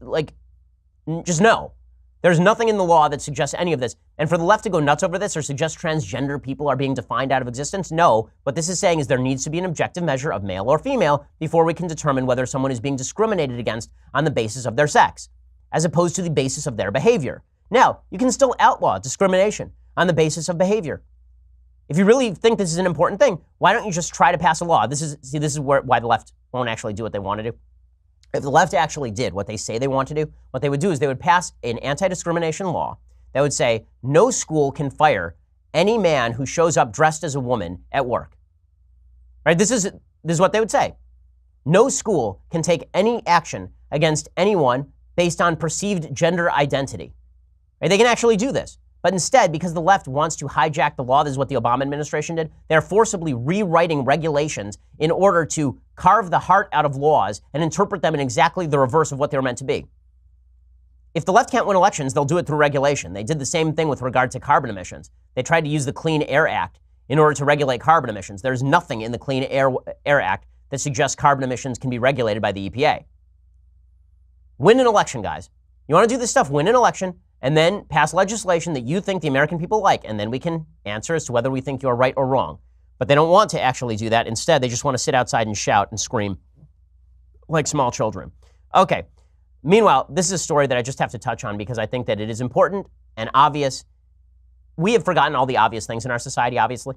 just no. There's nothing in the law that suggests any of this. And for the left to go nuts over this or suggest transgender people are being defined out of existence, no. What this is saying is there needs to be an objective measure of male or female before we can determine whether someone is being discriminated against on the basis of their sex, as opposed to the basis of their behavior. Now, you can still outlaw discrimination on the basis of behavior. If you really think this is an important thing, why don't you just try to pass a law? This is why the left won't actually do what they want to do. If the left actually did what they say they want to do, what they would do is they would pass an anti-discrimination law that would say no school can fire any man who shows up dressed as a woman at work. Right? This is what they would say. No school can take any action against anyone based on perceived gender identity. Right? They can actually do this. But instead, because the left wants to hijack the law, this is what the Obama administration did, they're forcibly rewriting regulations in order to carve the heart out of laws and interpret them in exactly the reverse of what they were meant to be. If the left can't win elections, they'll do it through regulation. They did the same thing with regard to carbon emissions. They tried to use the Clean Air Act in order to regulate carbon emissions. There's nothing in the Clean Air Act that suggests carbon emissions can be regulated by the EPA. Win an election, guys. You want to do this stuff, win an election, and then pass legislation that you think the American people like, and then we can answer as to whether we think you're right or wrong. But they don't want to actually do that. Instead, they just want to sit outside and shout and scream like small children. Okay. Meanwhile, this is a story that I just have to touch on because I think that it is important and obvious. We have forgotten all the obvious things in our society, obviously.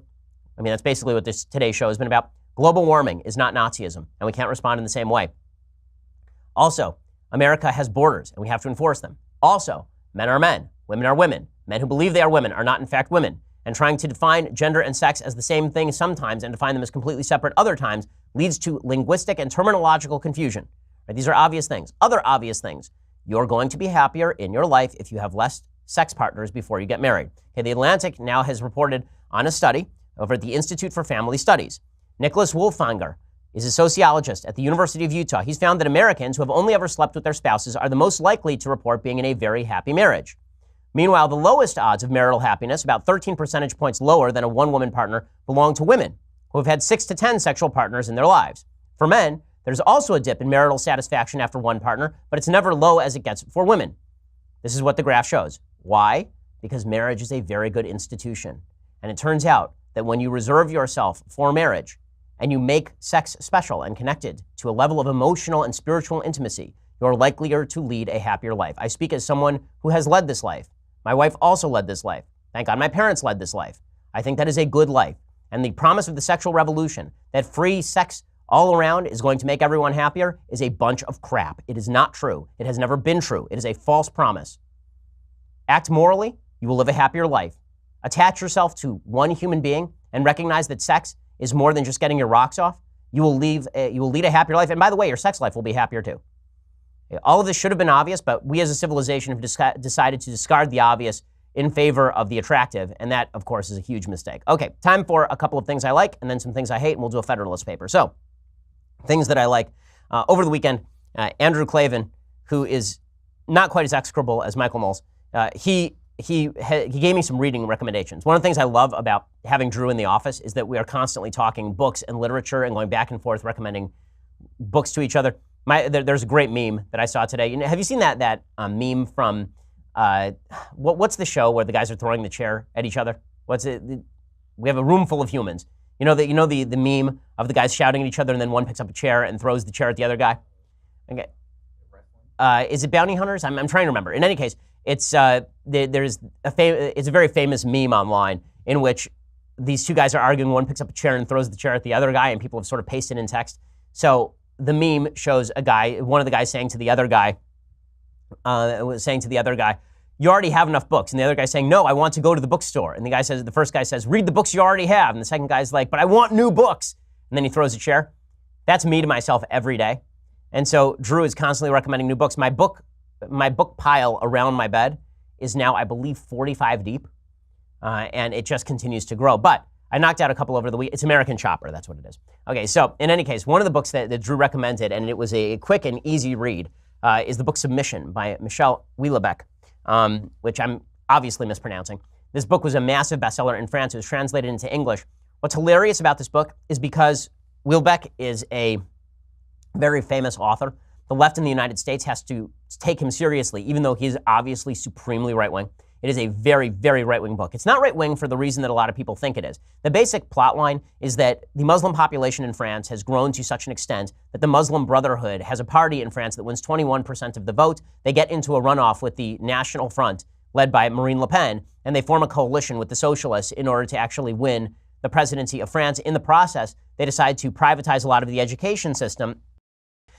I mean, that's basically what today's show has been about. Global warming is not Nazism, and we can't respond in the same way. Also, America has borders, and we have to enforce them. Also, men are men, women are women. Men who believe they are women are not in fact women. And trying to define gender and sex as the same thing sometimes and define them as completely separate other times leads to linguistic and terminological confusion. Right? These are obvious things. Other obvious things. You're going to be happier in your life if you have less sex partners before you get married. Okay, the Atlantic now has reported on a study over at the Institute for Family Studies. Nicholas Wolfanger is a sociologist at the University of Utah. He's found that Americans who have only ever slept with their spouses are the most likely to report being in a very happy marriage. Meanwhile, the lowest odds of marital happiness, about 13 percentage points lower than a one-woman partner, belong to women who have had 6 to 10 sexual partners in their lives. For men, there's also a dip in marital satisfaction after one partner, but it's never low as it gets for women. This is what the graph shows. Why? Because marriage is a very good institution. And it turns out that when you reserve yourself for marriage and you make sex special and connected to a level of emotional and spiritual intimacy, you're likelier to lead a happier life. I speak as someone who has led this life. My wife also led this life. Thank God my parents led this life. I think that is a good life. And the promise of the sexual revolution, that free sex all around is going to make everyone happier, is a bunch of crap. It is not true. It has never been true. It is a false promise. Act morally, you will live a happier life. Attach yourself to one human being and recognize that sex is more than just getting your rocks off. You will lead a happier life. And by the way, your sex life will be happier too. All of this should have been obvious, but we as a civilization have decided to discard the obvious in favor of the attractive, and that, of course, is a huge mistake. Okay, time for a couple of things I like and then some things I hate, and we'll do a Federalist paper. So, things that I like. Over the weekend, Andrew Klavan, who is not quite as execrable as Michael Knowles, he gave me some reading recommendations. One of the things I love about having Drew in the office is that we are constantly talking books and literature and going back and forth recommending books to each other. There's a great meme that I saw today. Have you seen that meme from, what's the show where the guys are throwing the chair at each other? What's it? We have a room full of humans. The meme of the guys shouting at each other and then one picks up a chair and throws the chair at the other guy. Okay. Is it Bounty Hunters? I'm trying to remember. In any case, it's a very famous meme online in which these two guys are arguing. One picks up a chair and throws the chair at the other guy, and people have sort of pasted in text. So the meme shows one of the guys saying to the other guy, "You already have enough books," and the other guy saying, "No, I want to go to the bookstore." And the first guy says, "Read the books you already have," and the second guy's like, "But I want new books," and then he throws a chair. That's me to myself every day. And so Drew is constantly recommending new books. My book pile around my bed is now, I believe, 45 deep, and it just continues to grow. But I knocked out a couple over the week. It's American Chopper, that's what it is. Okay, so in any case, one of the books that Drew recommended, and it was a quick and easy read, is the book Submission by Michel Houellebecq, which I'm obviously mispronouncing. This book was a massive bestseller in France. It was translated into English. What's hilarious about this book is because Houellebecq is a very famous author, the left in the United States has to take him seriously, even though he's obviously supremely right-wing. It is a very, very right-wing book. It's not right-wing for the reason that a lot of people think it is. The basic plot line is that the Muslim population in France has grown to such an extent that the Muslim Brotherhood has a party in France that wins 21% of the vote. They get into a runoff with the National Front, led by Marine Le Pen, and they form a coalition with the socialists in order to actually win the presidency of France. In the process, they decide to privatize a lot of the education system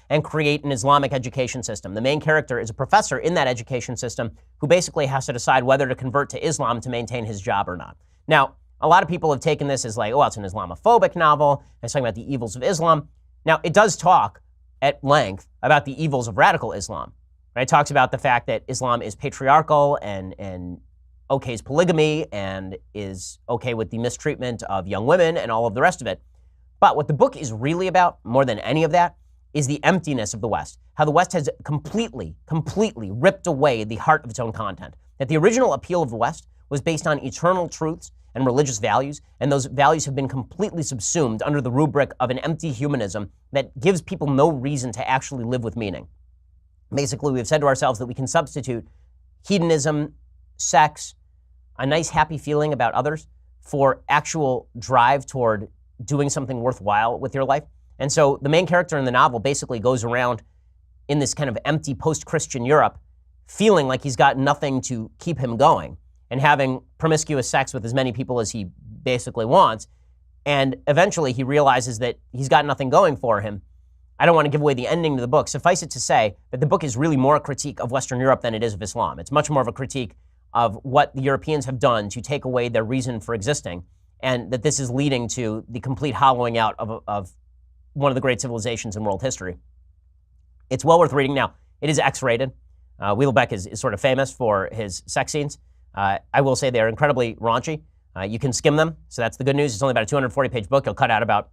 and create an Islamic education system. The main character is a professor in that education system who basically has to decide whether to convert to Islam to maintain his job or not. Now, a lot of people have taken this as like, oh, it's an Islamophobic novel. It's talking about the evils of Islam. Now, it does talk at length about the evils of radical Islam. Right? It talks about the fact that Islam is patriarchal and okays polygamy and is okay with the mistreatment of young women and all of the rest of it. But what the book is really about, more than any of that, is the emptiness of the West. How the West has completely ripped away the heart of its own content. That the original appeal of the West was based on eternal truths and religious values, and those values have been completely subsumed under the rubric of an empty humanism that gives people no reason to actually live with meaning. Basically, we've said to ourselves that we can substitute hedonism, sex, a nice happy feeling about others for actual drive toward doing something worthwhile with your life. And so the main character in the novel basically goes around in this kind of empty post-Christian Europe, feeling like he's got nothing to keep him going and having promiscuous sex with as many people as he basically wants. And eventually he realizes that he's got nothing going for him. I don't want to give away the ending to the book. Suffice it to say that the book is really more a critique of Western Europe than it is of Islam. It's much more of a critique of what the Europeans have done to take away their reason for existing, and that this is leading to the complete hollowing out of one of the great civilizations in world history. It's well worth reading. Now, it is X-rated. Houellebecq is sort of famous for his sex scenes. I will say they're incredibly raunchy. You can skim them, so that's the good news. It's only about a 240-page book. You'll cut out about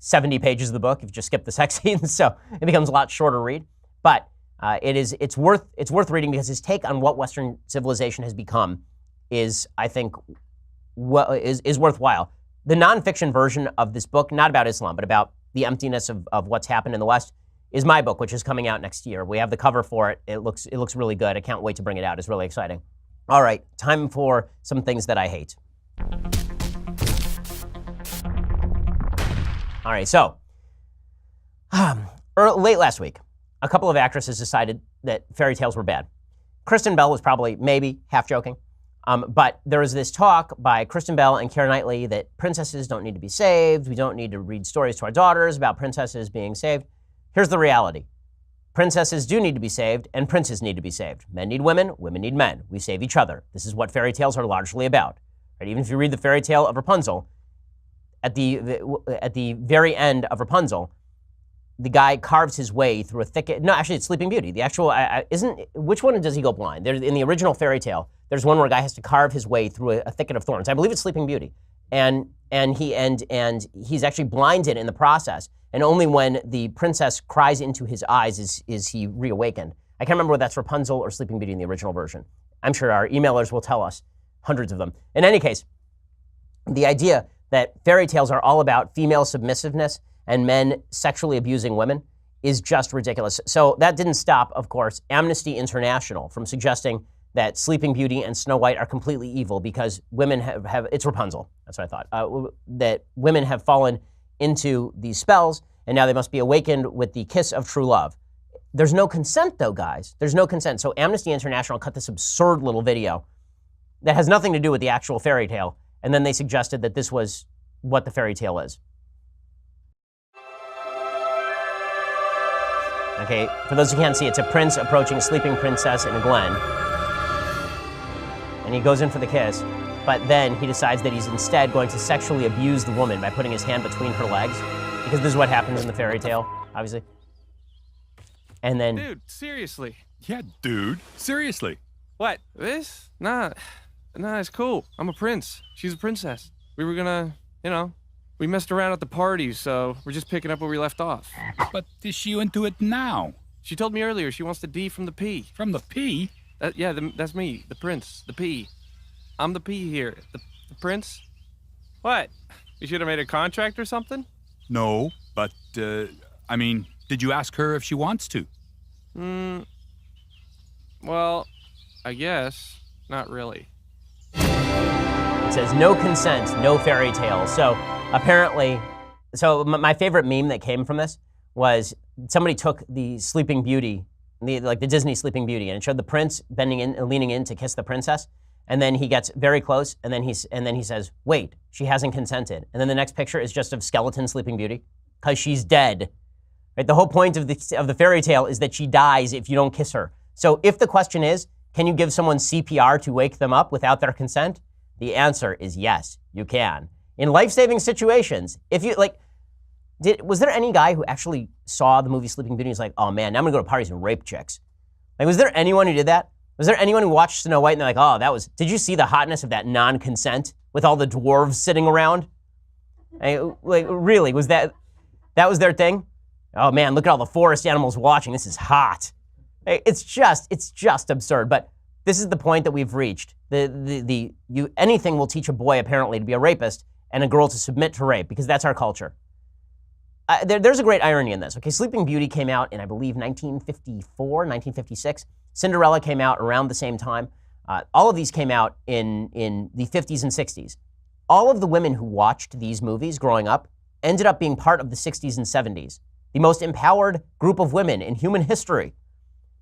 70 pages of the book if you just skip the sex scenes, so it becomes a lot shorter read. But it's worth reading because his take on what Western civilization has become is, I think, is worthwhile. The nonfiction version of this book, not about Islam, but about the emptiness of what's happened in the West, is my book, which is coming out next year. We have the cover for it. It looks really good. I can't wait to bring it out. It's really exciting. All right, time for some things that I hate. All right, so late last week, a couple of actresses decided that fairy tales were bad. Kristen Bell was probably maybe half joking. But there was this talk by Kristen Bell and Keira Knightley that princesses don't need to be saved. We don't need to read stories to our daughters about princesses being saved. Here's the reality. Princesses do need to be saved, and princes need to be saved. Men need women, women need men. We save each other. This is what fairy tales are largely about. Right? Even if you read the fairy tale of Rapunzel, at the very end of Rapunzel, the guy carves his way through a thicket. No, actually, it's Sleeping Beauty. The actual which one does he go blind? In the original fairy tale, there's one where a guy has to carve his way through a thicket of thorns. I believe it's Sleeping Beauty, and he's actually blinded in the process. And only when the princess cries into his eyes is he reawakened. I can't remember whether that's Rapunzel or Sleeping Beauty in the original version. I'm sure our emailers will tell us, hundreds of them. In any case, the idea that fairy tales are all about female submissiveness and men sexually abusing women is just ridiculous. So that didn't stop, of course, Amnesty International from suggesting that Sleeping Beauty and Snow White are completely evil because women have it's Rapunzel. That's what I thought. That women have fallen into these spells, and now they must be awakened with the kiss of true love. There's no consent, though, guys. There's no consent. So Amnesty International cut this absurd little video that has nothing to do with the actual fairy tale, and then they suggested that this was what the fairy tale is. Okay, for those who can't see, it's a prince approaching a sleeping princess in a glen. And he goes in for the kiss, but then he decides that he's instead going to sexually abuse the woman by putting his hand between her legs, because this is what happens in the fairy tale, obviously. And then... Dude, seriously. Yeah, dude. Seriously. What? This? Nah, it's cool. I'm a prince. She's a princess. We were gonna, we messed around at the party, so we're just picking up where we left off. But is she into it now? She told me earlier she wants the D from the P. From the P? That's me, the prince, the P. I'm the P here, the prince. What? You should have made a contract or something? No, but, did you ask her if she wants to? Well, I guess not really. It says no consent, no fairy tale. So apparently, my favorite meme that came from this was somebody took the Sleeping Beauty, the Disney Sleeping Beauty, and it showed the prince leaning in to kiss the princess, and then he gets very close, and then he says, "Wait, she hasn't consented." And then the next picture is just of skeleton Sleeping Beauty, because she's dead. Right? The whole point of the fairy tale is that she dies if you don't kiss her. So if the question is, can you give someone CPR to wake them up without their consent? The answer is yes, you can. In life-saving situations, if you was there any guy who actually saw the movie Sleeping Beauty and was like, oh man, now I'm gonna go to parties and rape chicks? Like, was there anyone who did that? Was there anyone who watched Snow White and they're like, oh, did you see the hotness of that non-consent with all the dwarves sitting around? Really, was that was their thing? Oh man, look at all the forest animals watching, this is hot. It's just absurd, but this is the point that we've reached. Anything will teach a boy apparently to be a rapist and a girl to submit to rape, because that's our culture. There's a great irony in this. Okay, Sleeping Beauty came out in, I believe, 1954, 1956. Cinderella came out around the same time. All of these came out in the 50s and 60s. All of the women who watched these movies growing up ended up being part of the 60s and 70s, the most empowered group of women in human history.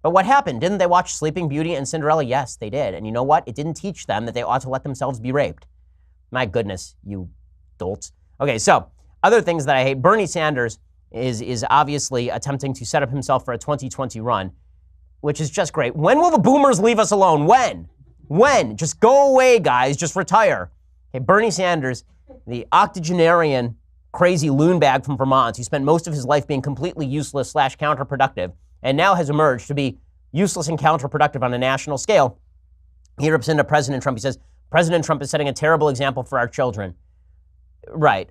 But what happened? Didn't they watch Sleeping Beauty and Cinderella? Yes, they did. And you know what? It didn't teach them that they ought to let themselves be raped. My goodness, you dolts. Okay, so other things that I hate. Bernie Sanders is obviously attempting to set up himself for a 2020 run, which is just great. When will the boomers leave us alone? When? Just go away, guys. Just retire. Okay, Bernie Sanders, the octogenarian crazy loon bag from Vermont, who spent most of his life being completely useless / counterproductive, and now has emerged to be useless and counterproductive on a national scale. He rips into President Trump. He says, President Trump is setting a terrible example for our children. Right.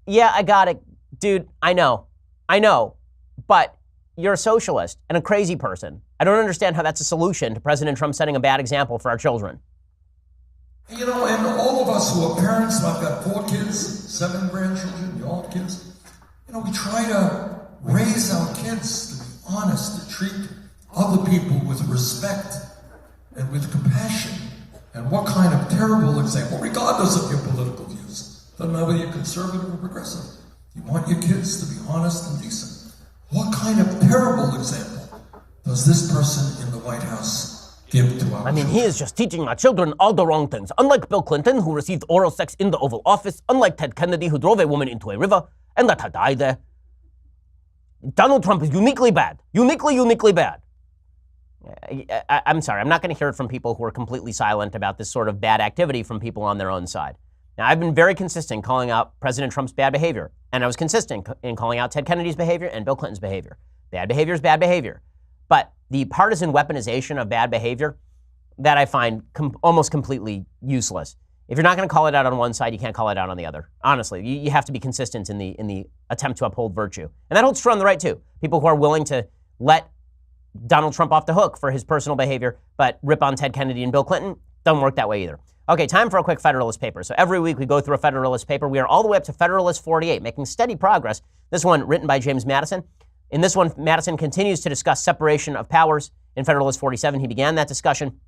Yeah, I got it. Dude, I know. But you're a socialist and a crazy person. I don't understand how that's a solution to President Trump setting a bad example for our children. And all of us who are parents, and I've got 4 kids, 7 grandchildren, all kids, we try to raise our kids to be honest, to treat other people with respect and with compassion. And what kind of terrible example, regardless of your political views, doesn't matter whether you're conservative or progressive, you want your kids to be honest and decent. What kind of terrible example does this person in the White House give to our children? He is just teaching our children all the wrong things. Unlike Bill Clinton, who received oral sex in the Oval Office, unlike Ted Kennedy, who drove a woman into a river and let her die there. Donald Trump is uniquely bad. Uniquely bad. I'm sorry, I'm not going to hear it from people who are completely silent about this sort of bad activity from people on their own side. Now, I've been very consistent calling out President Trump's bad behavior, and I was consistent in calling out Ted Kennedy's behavior and Bill Clinton's behavior. Bad behavior is bad behavior. But the partisan weaponization of bad behavior, that I find almost completely useless. If you're not going to call it out on one side, you can't call it out on the other. Honestly, you have to be consistent in the attempt to uphold virtue. And that holds true on the right, too. People who are willing to let Donald Trump off the hook for his personal behavior, but rip on Ted Kennedy and Bill Clinton, doesn't work that way either. Okay, time for a quick Federalist paper. So every week we go through a Federalist paper. We are all the way up to Federalist 48, making steady progress. This one written by James Madison. In this one, Madison continues to discuss separation of powers. In Federalist 47, he began that discussion.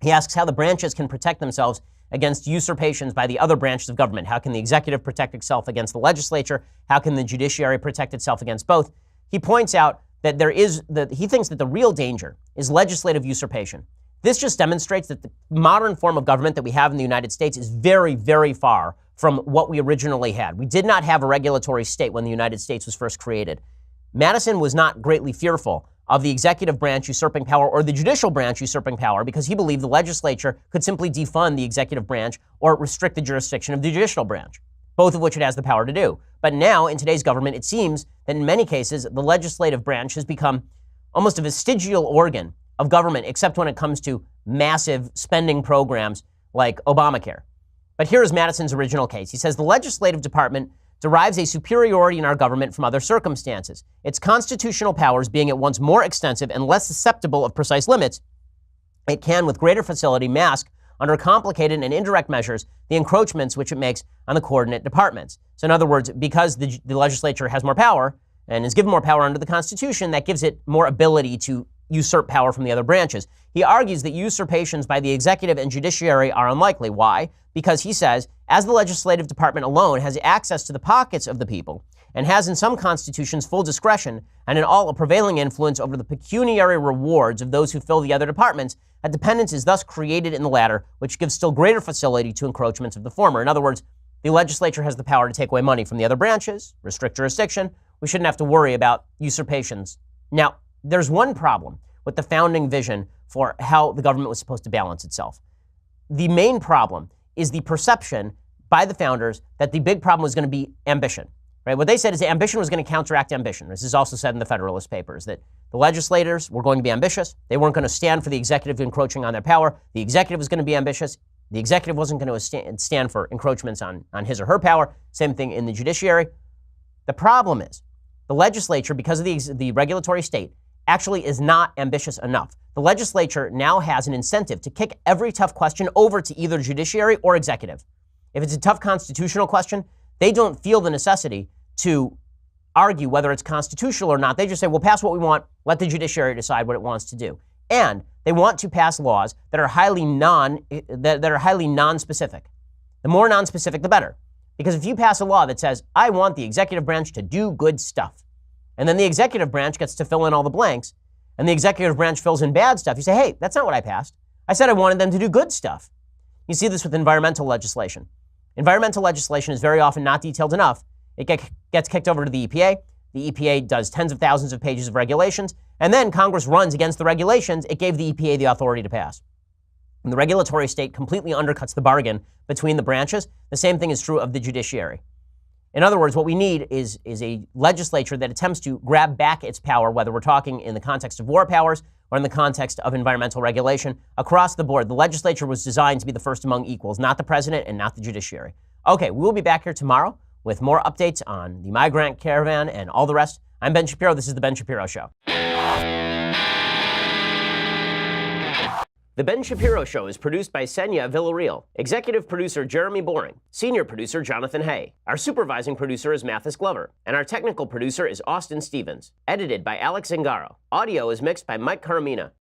He asks how the branches can protect themselves against usurpations by the other branches of government. How can the executive protect itself against the legislature? How can the judiciary protect itself against both? He points out that he thinks that the real danger is legislative usurpation. This just demonstrates that the modern form of government that we have in the United States is very, very far from what we originally had. We did not have a regulatory state when the United States was first created. Madison was not greatly fearful of the executive branch usurping power or the judicial branch usurping power because he believed the legislature could simply defund the executive branch or restrict the jurisdiction of the judicial branch, both of which it has the power to do. But now, in today's government, it seems that in many cases, the legislative branch has become almost a vestigial organ of government, except when it comes to massive spending programs like Obamacare. But here is Madison's original case. He says the legislative department derives a superiority in our government from other circumstances. Its constitutional powers being at once more extensive and less susceptible of precise limits, it can with greater facility mask under complicated and indirect measures the encroachments which it makes on the coordinate departments. So in other words, because the legislature has more power and is given more power under the Constitution, that gives it more ability to usurp power from the other branches. He argues that usurpations by the executive and judiciary are unlikely. Why? Because he says, as the legislative department alone has access to the pockets of the people and has in some constitutions full discretion and in all a prevailing influence over the pecuniary rewards of those who fill the other departments, a dependence is thus created in the latter, which gives still greater facility to encroachments of the former. In other words, the legislature has the power to take away money from the other branches, restrict jurisdiction. We shouldn't have to worry about usurpations. Now, there's one problem with the founding vision for how the government was supposed to balance itself. The main problem is the perception by the founders that the big problem was going to be ambition. Right? What they said is that ambition was going to counteract ambition. This is also said in the Federalist Papers, that the legislators were going to be ambitious. They weren't going to stand for the executive encroaching on their power. The executive was going to be ambitious. The executive wasn't going to stand for encroachments on his or her power. Same thing in the judiciary. The problem is the legislature, because of the regulatory state, actually is not ambitious enough. The legislature now has an incentive to kick every tough question over to either judiciary or executive. If it's a tough constitutional question, they don't feel the necessity to argue whether it's constitutional or not. They just say, we'll pass what we want, let the judiciary decide what it wants to do. And they want to pass laws that are highly non-specific. The more non-specific, the better. Because if you pass a law that says, I want the executive branch to do good stuff, and then the executive branch gets to fill in all the blanks, and the executive branch fills in bad stuff, you say, hey, that's not what I passed. I said I wanted them to do good stuff. You see this with environmental legislation. Environmental legislation is very often not detailed enough. It gets kicked over to the EPA. The EPA does tens of thousands of pages of regulations, and then Congress runs against the regulations it gave the EPA the authority to pass. And the regulatory state completely undercuts the bargain between the branches. The same thing is true of the judiciary. In other words, what we need is a legislature that attempts to grab back its power, whether we're talking in the context of war powers or in the context of environmental regulation. Across the board, the legislature was designed to be the first among equals, not the president and not the judiciary. Okay, we'll be back here tomorrow with more updates on the migrant caravan and all the rest. I'm Ben Shapiro. This is The Ben Shapiro Show. The Ben Shapiro Show is produced by Senya Villarreal, executive producer Jeremy Boring, senior producer Jonathan Hay. Our supervising producer is Mathis Glover, and our technical producer is Austin Stevens. Edited by Alex Zingaro. Audio is mixed by Mike Caramina.